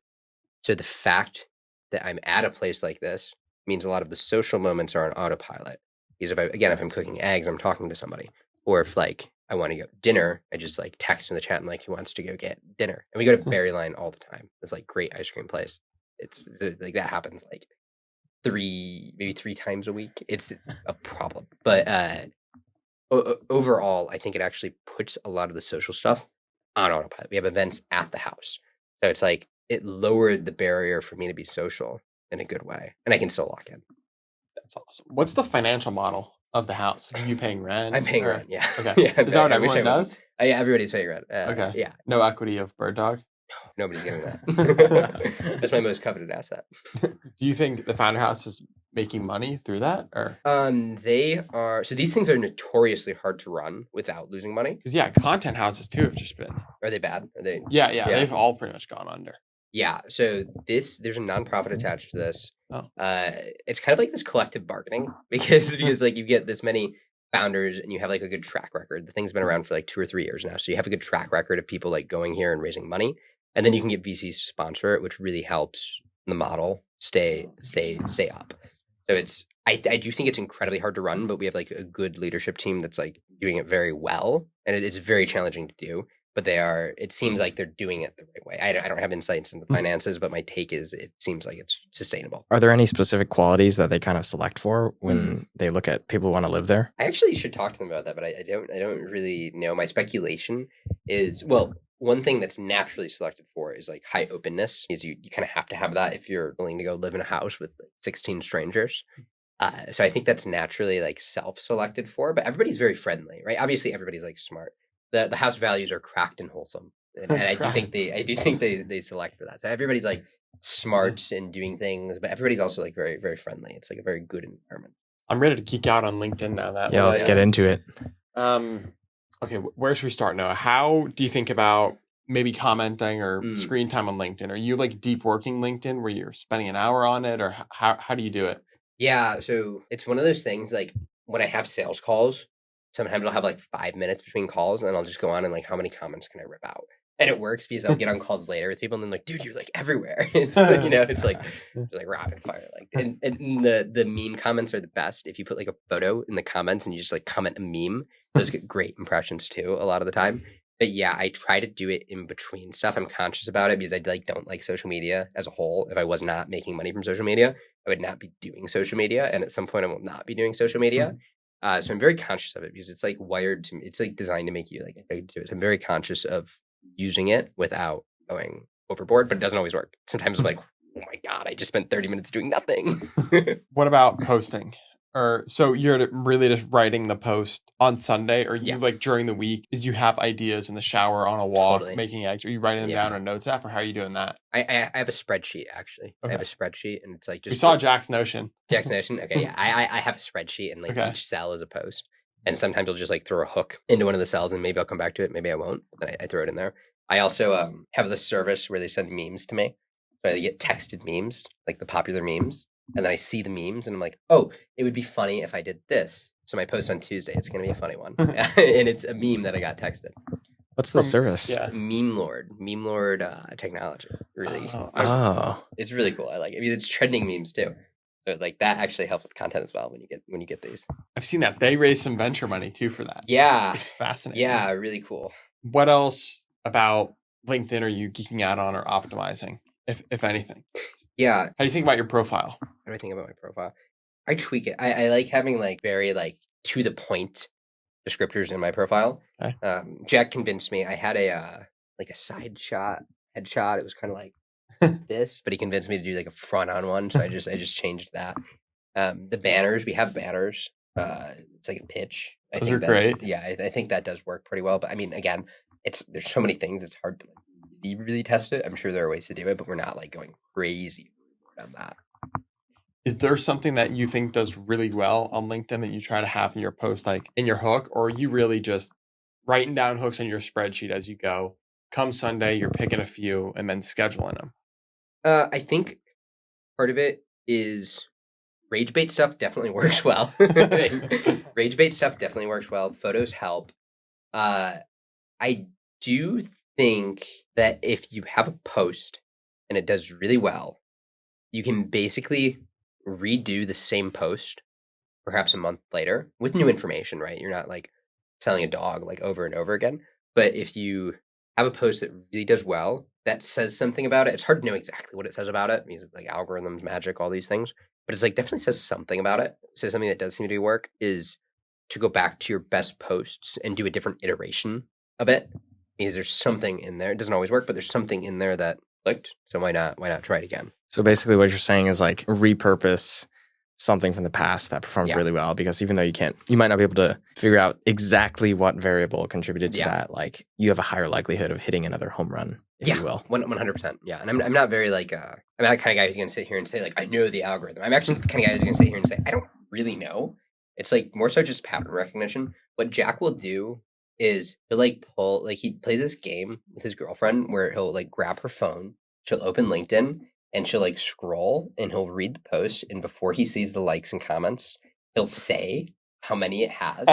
So the fact that I'm at a place like this means a lot of the social moments are on autopilot. Because if I'm cooking eggs, I'm talking to somebody. Or if like I want to go dinner, I just like text in the chat and like he wants to go get dinner. And we go to Berryline all the time. It's like great ice cream place. It's like that happens like 3 times a week. It's a problem. But overall, I think it actually puts a lot of the social stuff on autopilot. We have events at the house. So it's like it lowered the barrier for me to be social in a good way. And I can still lock in. That's awesome. What's the financial model of the house? Are you paying rent? I'm paying rent, yeah. Okay. Yeah, is that what everyone does? Yeah, everybody's paying rent. Okay. Yeah. No equity of BirdDog? No, nobody's getting that. That's my most coveted asset. Do you think the founder house is making money through that, or? They are. So these things are notoriously hard to run without losing money. Because content houses too have just been. Are they bad? Are they? Yeah. They've all pretty much gone under. Yeah. So there's a nonprofit attached to this. Oh. It's kind of like this collective bargaining because like you get this many founders and you have like a good track record. The thing's been around for like 2 or 3 years now, so you have a good track record of people like going here and raising money, and then you can get VCs to sponsor it, which really helps the model stay up. So I do think it's incredibly hard to run, but we have like a good leadership team that's like doing it very well, and it's very challenging to do. But it seems like they're doing it the right way. I don't have insights into finances, but my take is it seems like it's sustainable. Are there any specific qualities that they kind of select for when they look at people who want to live there? I actually should talk to them about that, but I don't really know. My speculation is, well, one thing that's naturally selected for is like high openness. Is you kind of have to have that if you're willing to go live in a house with like 16 strangers. So I think that's naturally like self-selected for, but everybody's very friendly, right? Obviously everybody's like smart. The house values are cracked and wholesome, and I do think they select for that. So everybody's like smart and doing things, but everybody's also like very, very friendly. It's like a very good environment. I'm ready to geek out on LinkedIn now. Let's get into it. Okay, where should we start, Noah? How do you think about maybe commenting or screen time on LinkedIn? Are you like deep working LinkedIn where you're spending an hour on it, or how do you do it? Yeah, so it's one of those things like when I have sales calls, sometimes I'll have like 5 minutes between calls and I'll just go on and like, how many comments can I rip out? And it works because I'll get on calls later with people and then like, dude, you're like everywhere. It's like, it's like rapid fire. Like, and the meme comments are the best. If you put like a photo in the comments and you just like comment a meme, those get great impressions too a lot of the time. But yeah, I try to do it in between stuff. I'm conscious about it because I like don't like social media as a whole. If I was not making money from social media, I would not be doing social media. And at some point I will not be doing social media. So I'm very conscious of it because it's like wired to me. It's like designed to make you like addicted to it. So I'm very conscious of using it without going overboard, but it doesn't always work. Sometimes I'm like, oh my God, I just spent 30 minutes doing nothing. What about posting? Or so you're really just writing the post on Sunday, or you like during the week is you have ideas in the shower on a walk, making eggs. Are you writing them down in a notes app, or how are you doing that? I have a spreadsheet actually. Okay. I have a spreadsheet and it's like just. We saw Jack's Notion. Jack's Notion. Okay. Yeah. I have a spreadsheet and like each cell is a post. And sometimes I'll just like throw a hook into one of the cells and maybe I'll come back to it. Maybe I won't. But I throw it in there. I also have this service where they send memes to me. So I get texted memes, like the popular memes. And then I see the memes and I'm like, oh, it would be funny if I did this. So my post on Tuesday, it's going to be a funny one. And it's a meme that I got texted. What's the service? Yeah. Meme Lord technology. Really. It's really cool. I like it. I mean, it's trending memes too. So like that actually helps with content as well when you get these. I've seen that. They raise some venture money too for that. Yeah. Which is fascinating. Yeah, really cool. What else about LinkedIn are you geeking out on or optimizing, if anything? Yeah. How do you think about your profile? What do I think about my profile? I tweak it. I like having like very like to the point descriptors in my profile. Okay. Jack convinced me. I had a like a side shot, headshot. It was kind of like this, but he convinced me to do like a front on one. So I just changed that. The banners, we have banners. It's like a pitch. Those are great. Yeah, I think that does work pretty well. But I mean, again, there's so many things. It's hard to really test it. I'm sure there are ways to do it, but we're not like going crazy on that. Is there something that you think does really well on LinkedIn that you try to have in your post, like in your hook, or are you really just writing down hooks on your spreadsheet as you go? Come Sunday, you're picking a few and then scheduling them. I think part of it is rage bait stuff definitely works well. Rage bait stuff definitely works well. Photos help. I do think that if you have a post and it does really well, you can basically redo the same post perhaps a month later with new information, right? You're not like selling a dog like over and over again. But if you have a post that really does well, that says something about it. It's hard to know exactly what it says about it because it's like algorithms, magic, all these things. But it's like definitely says something about it. So something that does seem to work is to go back to your best posts and do a different iteration of it. Because there's something in there. It doesn't always work, but there's something in there that clicked. So why not try it again? So basically what you're saying is like repurpose something from the past that performed really well, because even though you might not be able to figure out exactly what variable contributed to that, like you have a higher likelihood of hitting another home run, if you will. 100%. Yeah. And I'm not very like, I'm not the kind of guy who's going to sit here and say like, I know the algorithm. I'm actually the kind of guy who's going to sit here and say, I don't really know. It's like more so just pattern recognition. What Jack will do is he'll like pull, like he plays this game with his girlfriend where he'll like grab her phone, she'll open LinkedIn and she'll like scroll and he'll read the post. And before he sees the likes and comments, he'll say how many it has.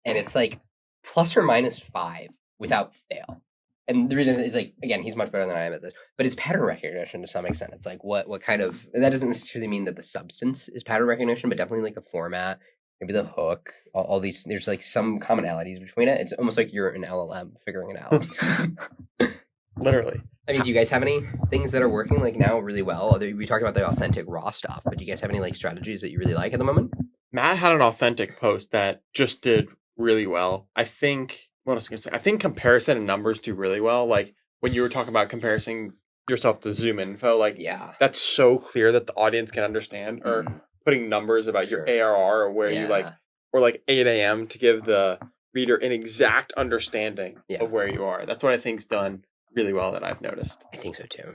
And it's like plus or minus 5 without fail. And the reason is like, again, he's much better than I am at this, but it's pattern recognition to some extent. It's like what kind of, that doesn't necessarily mean that the substance is pattern recognition, but definitely like the format, maybe the hook, all these, there's like some commonalities between it. It's almost like you're an LLM figuring it out. Literally. I mean, do you guys have any things that are working like now really well? We talked about the authentic raw stuff, but do you guys have any like strategies that you really like at the moment? Matt had an authentic post that just did really well. I think, what else was I going to say? I think comparison and numbers do really well. Like when you were talking about comparing yourself to Zoom info, like that's so clear that the audience can understand, or putting numbers about your ARR or where you like, or like 8 a.m. to give the reader an exact understanding of where you are. That's what I think's done really well that I've noticed. I think so too.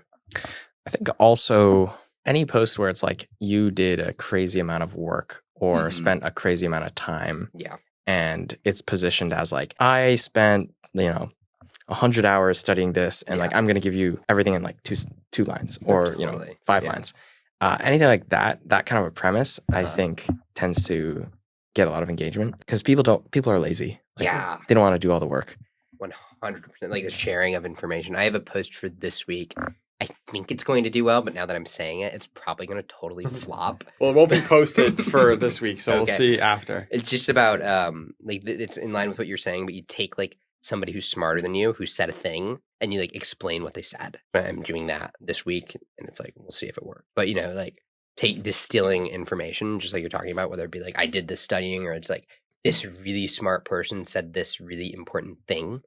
I think also any post where it's like you did a crazy amount of work or spent a crazy amount of time. Yeah. And it's positioned as like, I spent, 100 hours studying this and like, I'm going to give you everything in like two lines or, 5 lines. Anything like that kind of a premise, I think tends to get a lot of engagement because people are lazy. Like, Yeah. they don't want to do all the work. 100%. Like the sharing of information. I have a post for this week. I think it's going to do well, but now that I'm saying it, it's probably going to totally flop. Well, it won't be posted for this week, so Okay. we'll see after. It's just about like it's in line with what you're saying, but you take like somebody who's smarter than you who said a thing and you like explain what they said. I'm doing that this week, and it's like we'll see if it works. But you know, like distilling information, just like you're talking about, whether it be like I did this studying or it's like this really smart person said this really important thing.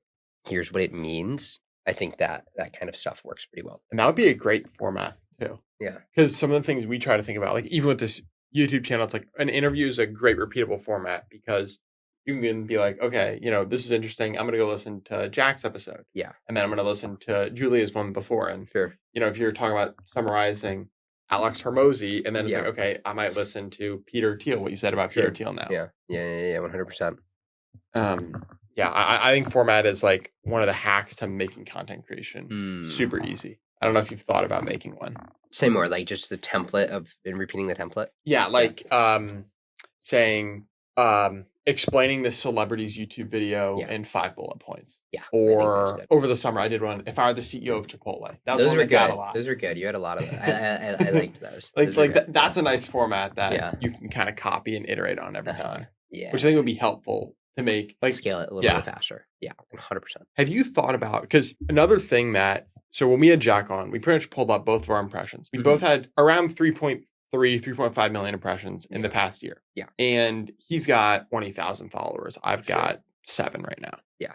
Here's what it means. I think that kind of stuff works pretty well. And that would be a great format too. Yeah. Because some of the things we try to think about, like even with this YouTube channel, it's like an interview is a great repeatable format because you can be like, okay, you know, this is interesting. I'm going to go listen to Jack's episode. Yeah. And then I'm going to listen to Julia's one before. And, sure. You know, if you're talking about summarizing Alex Hormozy, and then it's like, okay, I might listen to Peter Thiel, what you said about Peter Thiel now. Yeah. 100%. Yeah, I think format is like one of the hacks to making content creation super easy. I don't know if you've thought about making one. Say more, like just the template and repeating the template. Yeah, like saying explaining the celebrity's YouTube video in 5 bullet points. Yeah. Or over the summer I did one. If I were the CEO of Chipotle, that was those one were that good. got a lot. Those are good. You had a lot of. I liked those. That's a nice format that you can kind of copy and iterate on every time. Yeah, which I think would be helpful to make like scale it a little bit faster. Yeah, 100%. Have you thought about, because another thing that, so when we had Jack on, we pretty much pulled up both of our impressions. We both had around 3.5 million impressions in the past year. Yeah. And he's got 20,000 followers. I've got 7 right now. Yeah.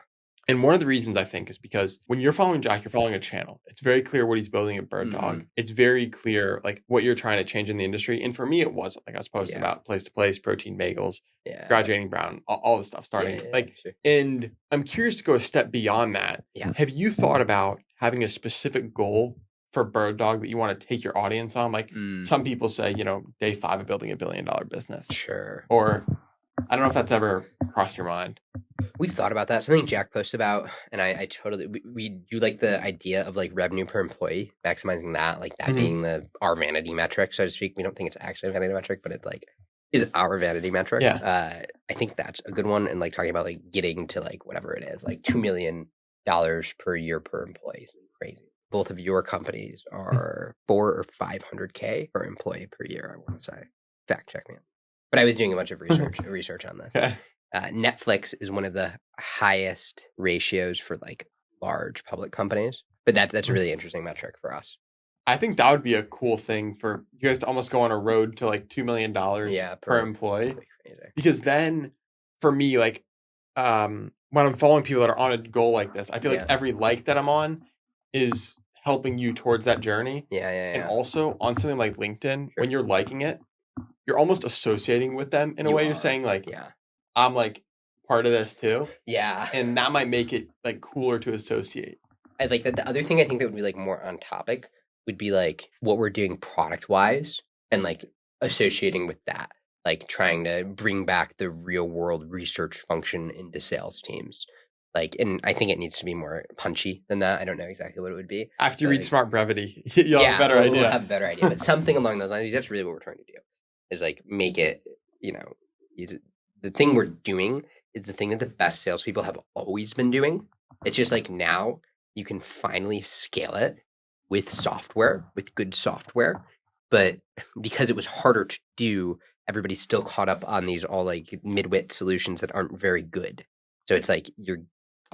And one of the reasons I think is because when you're following Jack, you're following a channel. It's very clear what he's building at BirdDog. It's very clear like what you're trying to change in the industry. And for me, it wasn't. Like I was posting about place to place, protein bagels, graduating brown, all the stuff starting. And I'm curious to go a step beyond that. Yeah. Have you thought about having a specific goal for BirdDog that you want to take your audience on? Like some people say, you know, day 5 of building $1 billion business. Sure. Or I don't know if that's ever crossed your mind. We've thought about that. Something Jack posts about, and I totally, we do like the idea of like revenue per employee, maximizing that, like that being our vanity metric, so to speak. We don't think it's actually a vanity metric, but it like is our vanity metric. Yeah. I think that's a good one. And like talking about like getting to like whatever it is, like $2 million per year per employee is crazy. Both of your companies are 400 or 500K per employee per year, I want to say. Fact check me. But I was doing a bunch of research on this. Okay. Netflix is one of the highest ratios for like large public companies, but that's a really interesting metric for us. I think that would be a cool thing for you guys to almost go on a road to like $2 million per employee. Because then for me, like when I'm following people that are on a goal like this, I feel like every like that I'm on is helping you towards that journey. And also on something like LinkedIn, when you're liking it, you're almost associating with them in a way. You're saying like, I'm like part of this too. Yeah. And that might make it like cooler to associate. I like that. The other thing I think that would be like more on topic would be like what we're doing product wise and like associating with that, like trying to bring back the real world research function into sales teams. Like, and I think it needs to be more punchy than that. I don't know exactly what it would be. After you read Smart Brevity, you'll have a better idea. We'll have a better idea, but something along those lines. That's really what we're trying to do is like make it, you know, the thing we're doing is the thing that the best salespeople have always been doing. It's just like now you can finally scale it with software, with good software. But because it was harder to do, everybody's still caught up on these all like midwit solutions that aren't very good. So it's like you're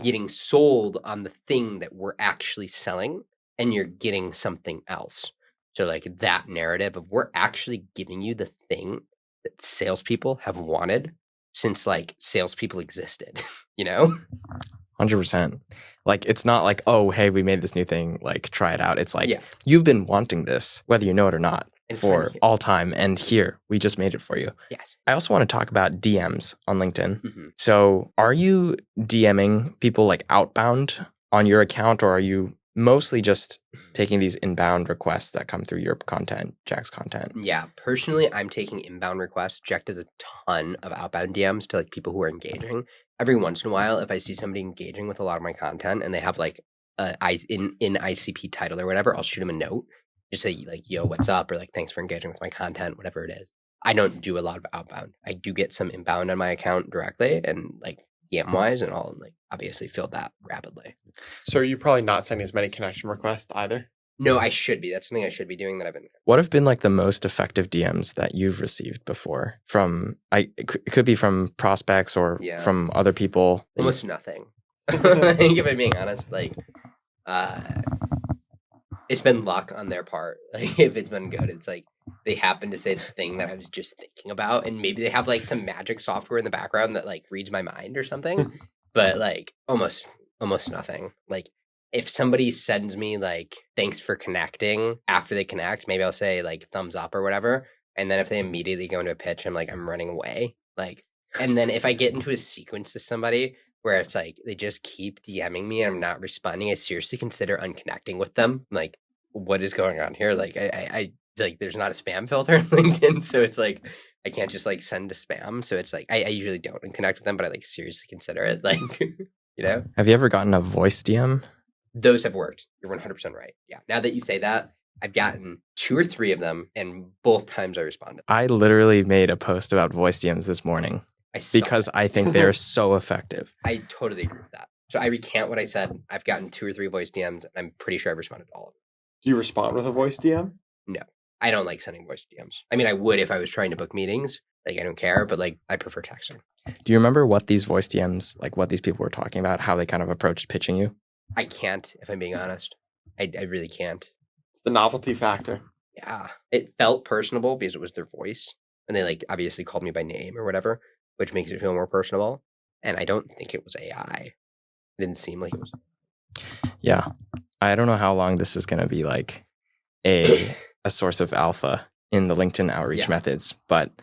getting sold on the thing that we're actually selling and you're getting something else. So like that narrative of we're actually giving you the thing that salespeople have wanted since like salespeople existed, you know? 100%. Like, it's not like, oh, hey, we made this new thing, like, try it out. It's like, you've been wanting this, whether you know it or not, for all time. And here, we just made it for you. Yes. I also want to talk about DMs on LinkedIn. So are you DMing people like outbound on your account, or are you mostly just taking these inbound requests that come through your content, Jack's content? Yeah, personally, I'm taking inbound requests. Jack does a ton of outbound DMs to like people who are engaging. Every once in a while, if I see somebody engaging with a lot of my content and they have like in ICP title or whatever, I'll shoot them a note. Just say like, yo, what's up? Or like, thanks for engaging with my content, whatever it is. I don't do a lot of outbound. I do get some inbound on my account directly and like DM wise, and I'll like obviously fill that rapidly. So you're probably not sending as many connection requests either? No, I should be. That's something I should be doing that I've been. What have been like the most effective DMs that you've received before from, it could be from prospects or from other people? Almost nothing. I think if I'm being honest, like, it's been luck on their part. Like if it's been good, it's like they happen to say the thing that I was just thinking about, and maybe they have like some magic software in the background that like reads my mind or something. But like almost nothing. Like if somebody sends me like thanks for connecting after they connect, maybe I'll say like thumbs up or whatever, and then if they immediately go into a pitch, I'm like I'm running away. Like, and then if I get into a sequence to somebody where it's like they just keep DMing me and I'm not responding, I seriously consider unconnecting with them. I'm like, what is going on here? Like I like there's not a spam filter on LinkedIn, so it's like I can't just like send to spam. So it's like I usually don't connect with them, but I like seriously consider it. Like, you know. Have you ever gotten a voice DM? Those have worked. You're 100% right. Yeah. Now that you say that, I've gotten 2 or 3 of them, and both times I responded. I literally made a post about voice DMs this morning because I think they're so effective. I totally agree with that. So I recant what I said. I've gotten 2 or 3 voice DMs, and I'm pretty sure I've responded to all of them. Do you respond with a voice DM? No. I don't like sending voice DMs. I mean, I would if I was trying to book meetings. Like, I don't care, but like, I prefer texting. Do you remember what these voice DMs, like what these people were talking about, how they kind of approached pitching you? I can't, if I'm being honest. I really can't. It's the novelty factor. Yeah. It felt personable because it was their voice. And they like obviously called me by name or whatever, which makes it feel more personable. And I don't think it was AI. It didn't seem like it was. Yeah. I don't know how long this is going to be like a source of alpha in the LinkedIn outreach methods. But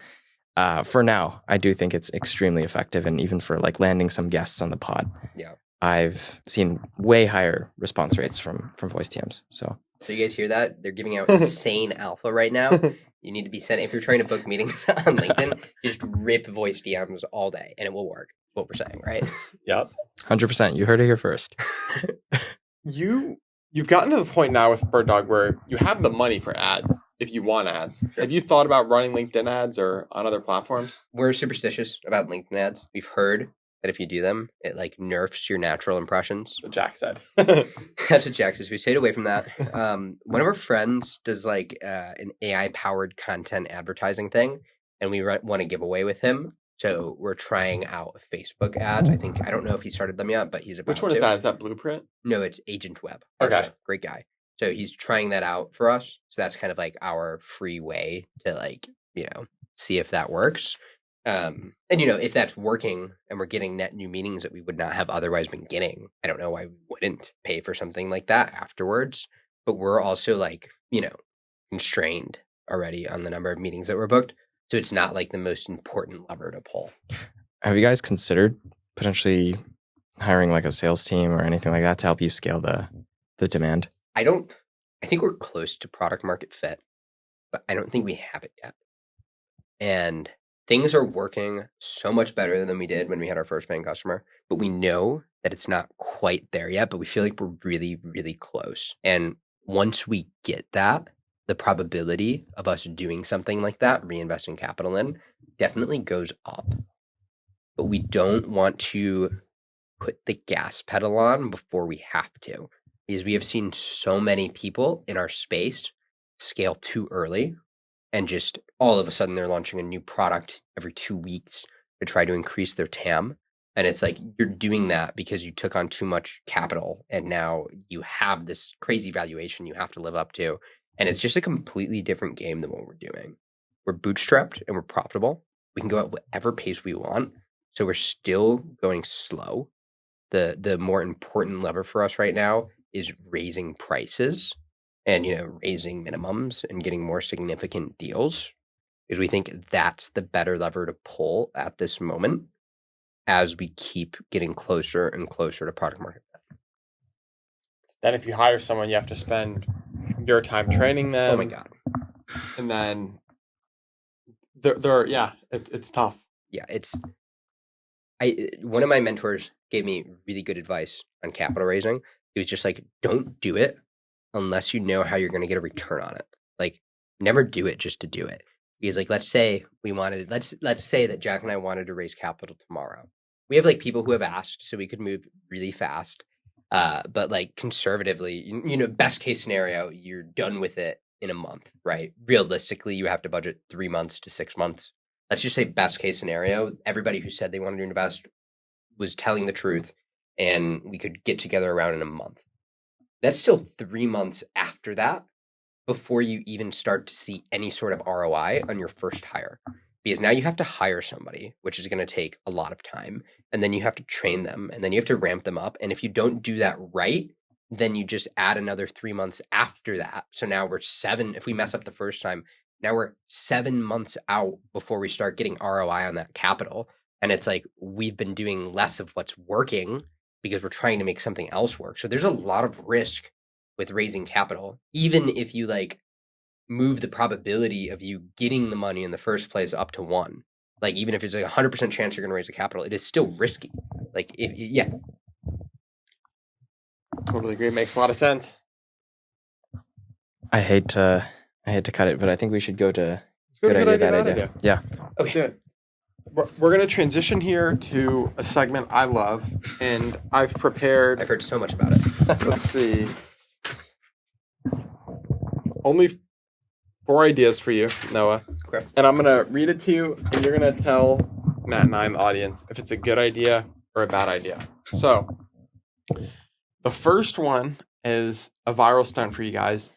for now, I do think it's extremely effective. And even for like landing some guests on the pod. Yeah. I've seen way higher response rates from voice DMs. So you guys hear that? They're giving out insane alpha right now. You need to be sending, if you're trying to book meetings on LinkedIn, just rip voice DMs all day and it will work. What we're saying, right? Yep. 100%. You heard it here first. You've gotten to the point now with BirdDog where you have the money for ads if you want ads. Sure. Have you thought about running LinkedIn ads or on other platforms? We're superstitious about LinkedIn ads. We've heard that if you do them, it like nerfs your natural impressions. That's what Jack said. That's what Jack says. We stayed away from that. One of our friends does like an AI-powered content advertising thing, and we want to give away with him. So we're trying out Facebook ads. I don't know if he started them yet, but he's about to. Which one is that? Is that Blueprint? No, it's Agent Web. Okay. Great guy. So he's trying that out for us. So that's kind of like our free way to like, you know, see if that works. And, you know, if that's working and we're getting net new meetings that we would not have otherwise been getting, I don't know why we wouldn't pay for something like that afterwards. But we're also like, you know, constrained already on the number of meetings that were booked. So it's not like the most important lever to pull. Have you guys considered potentially hiring like a sales team or anything like that to help you scale the demand? I think we're close to product market fit, but I don't think we have it yet. And things are working so much better than we did when we had our first paying customer, but we know that it's not quite there yet, but we feel like we're really, really close. And once we get that, the probability of us doing something like that, reinvesting capital in, definitely goes up. But we don't want to put the gas pedal on before we have to, because we have seen so many people in our space scale too early. And just all of a sudden they're launching a new product every 2 weeks to try to increase their TAM. And it's like, you're doing that because you took on too much capital and now you have this crazy valuation you have to live up to. And it's just a completely different game than what we're doing. We're bootstrapped and we're profitable. We can go at whatever pace we want. So we're still going slow. The more important lever for us right now is raising prices. And, you know, raising minimums and getting more significant deals, because we think that's the better lever to pull at this moment as we keep getting closer and closer to product market fit. Then if you hire someone, you have to spend your time training them. Oh my God. And then it's tough. Yeah, one of my mentors gave me really good advice on capital raising. He was just like, don't do it unless you know how you're going to get a return on it. Like, never do it just to do it. Because like, let's say that Jack and I wanted to raise capital tomorrow. We have like people who have asked, so we could move really fast. But like conservatively, best case scenario, you're done with it in a month, right? Realistically, you have to budget 3 months to 6 months. Let's just say best case scenario, everybody who said they wanted to invest was telling the truth, and we could get together around in a month. That's still 3 months after that before you even start to see any sort of ROI on your first hire. Because now you have to hire somebody, which is going to take a lot of time. And then you have to train them, and then you have to ramp them up. And if you don't do that right, then you just add another 3 months after that. So now we're 7. If we mess up the first time, now we're 7 months out before we start getting ROI on that capital. And it's like we've been doing less of what's working because we're trying to make something else work. So there's a lot of risk with raising capital, even if you like move the probability of you getting the money in the first place up to 1. Like, even if it's like 100% chance you're going to raise a capital, it is still risky. Like, yeah. Totally agree. Makes a lot of sense. I hate to cut it, but I think we should go to good idea, bad idea. Yeah. Okay. Good. We're going to transition here to a segment I love, and I've heard so much about it. Let's see. Only 4 ideas for you, Noah. Okay. And I'm going to read it to you, and you're going to tell Matt and I in the audience if it's a good idea or a bad idea. So, the first one is a viral stunt for you guys,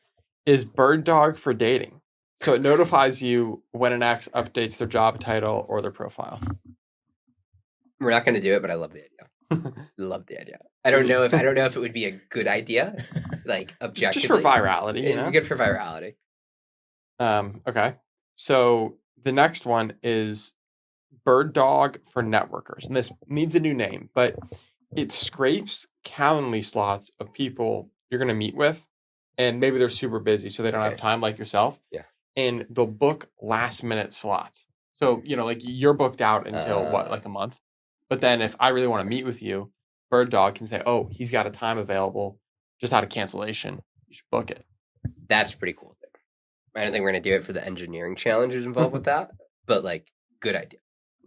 is BirdDog for dating. So it notifies you when an ex updates their job title or their profile. We're not going to do it, but I love the idea. Love the idea. I don't know if it would be a good idea, like objectively. Just for virality, It'd be good for virality. Okay. So the next one is BirdDog for networkers, and this needs a new name, but it scrapes Calendly slots of people you're going to meet with, and maybe they're super busy, so they don't have time, like yourself. Yeah. And they'll book last minute slots. So, like you're booked out until like a month. But then if I really want to meet with you, BirdDog can say, oh, he's got a time available just out of cancellation. You should book it. That's pretty cool. I don't think we're going to do it for the engineering challenges involved with that, but like, good idea.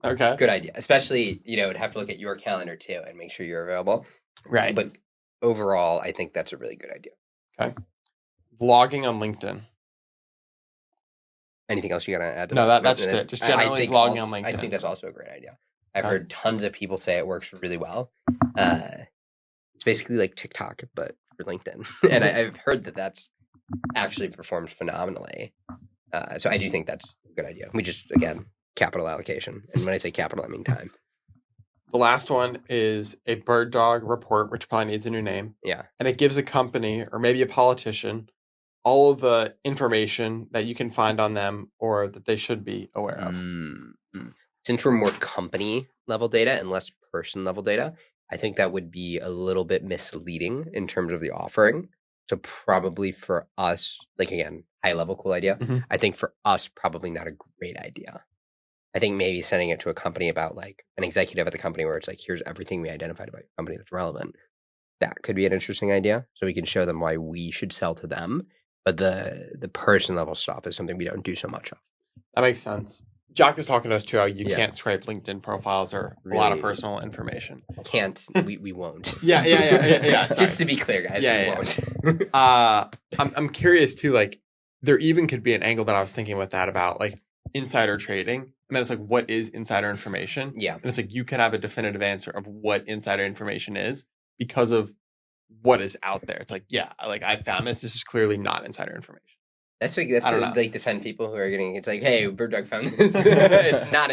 Okay. Good idea. Especially, would have to look at your calendar too and make sure you're available. Right. But overall, I think that's a really good idea. Okay. Vlogging on LinkedIn. Anything else you got to add to that? No, that's it. Just generally vlogging on LinkedIn. I think that's also a great idea. I've heard tons of people say it works really well. It's basically like TikTok, but for LinkedIn. And I've heard that that's actually performs phenomenally. So I do think that's a good idea. We just, again, capital allocation. And when I say capital, I mean time. The last one is a BirdDog report, which probably needs a new name. Yeah. And it gives a company or maybe a politician all of the information that you can find on them or that they should be aware of. Since we're more company level data and less person level data, I think that would be a little bit misleading in terms of the offering. So probably for us, like, again, high level, cool idea. Mm-hmm. I think for us, probably not a great idea. I think maybe sending it to a company about like an executive at the company where it's like, here's everything we identified about your company that's relevant. That could be an interesting idea. So we can show them why we should sell to them. But the person level stuff is something we don't do so much of. That makes sense. Jack was talking to us too, how you can't scrape LinkedIn profiles or really, a lot of personal information. Can't. We won't. Yeah. Just to be clear, guys, we won't. I'm curious too, like there even could be an angle that I was thinking with that about like insider trading. And then it's like, what is insider information? Yeah. And it's like, you can have a definitive answer of what insider information is because of what is out there. It's like, yeah, like I found this. This is clearly not insider information. That's like defend people who are getting. It's like, hey, BirdDog found this. It's not.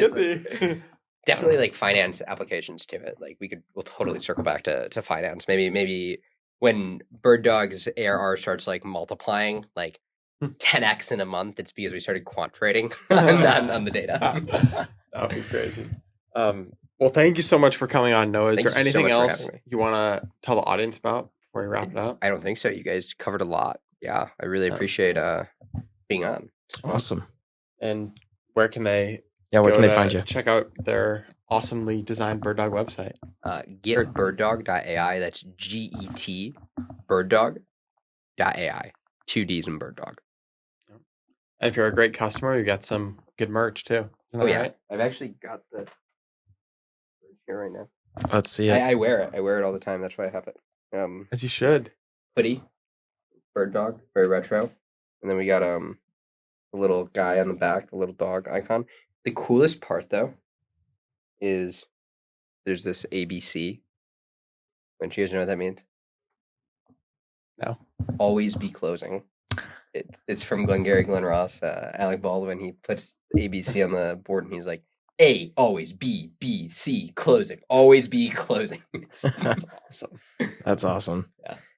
Definitely like finance applications to it. Like we'll totally circle back to finance. Maybe when BirdDog's ARR starts like multiplying like 10x in a month, it's because we started quant trading on the data. That would be crazy. Well, thank you so much for coming on, Noah. Is there anything else you want to tell the audience about before we wrap it up? I don't think so. You guys covered a lot. Yeah, I really appreciate being on. Awesome. And where can they? Yeah, where can they find you? Check out their awesomely designed BirdDog website. Get BirdDog.ai. That's GET BirdDog.ai. 2 D's in BirdDog. And if you're a great customer, you get some Good merch too. Isn't Oh that yeah, right? I've actually got the here right now. Let's see it. I wear it. I wear it all the time. That's why I have it. As you should. Hoodie, BirdDog, very retro, and then we got a little guy on the back, the little dog icon. The coolest part though is there's this ABC. Don't you guys know what that means? No. Always be closing. It's from Glengarry Glen Ross. Alec Baldwin. He puts ABC on the board and he's like, A, always B, B, C, closing. Always be closing. That's awesome. That's awesome. Yeah.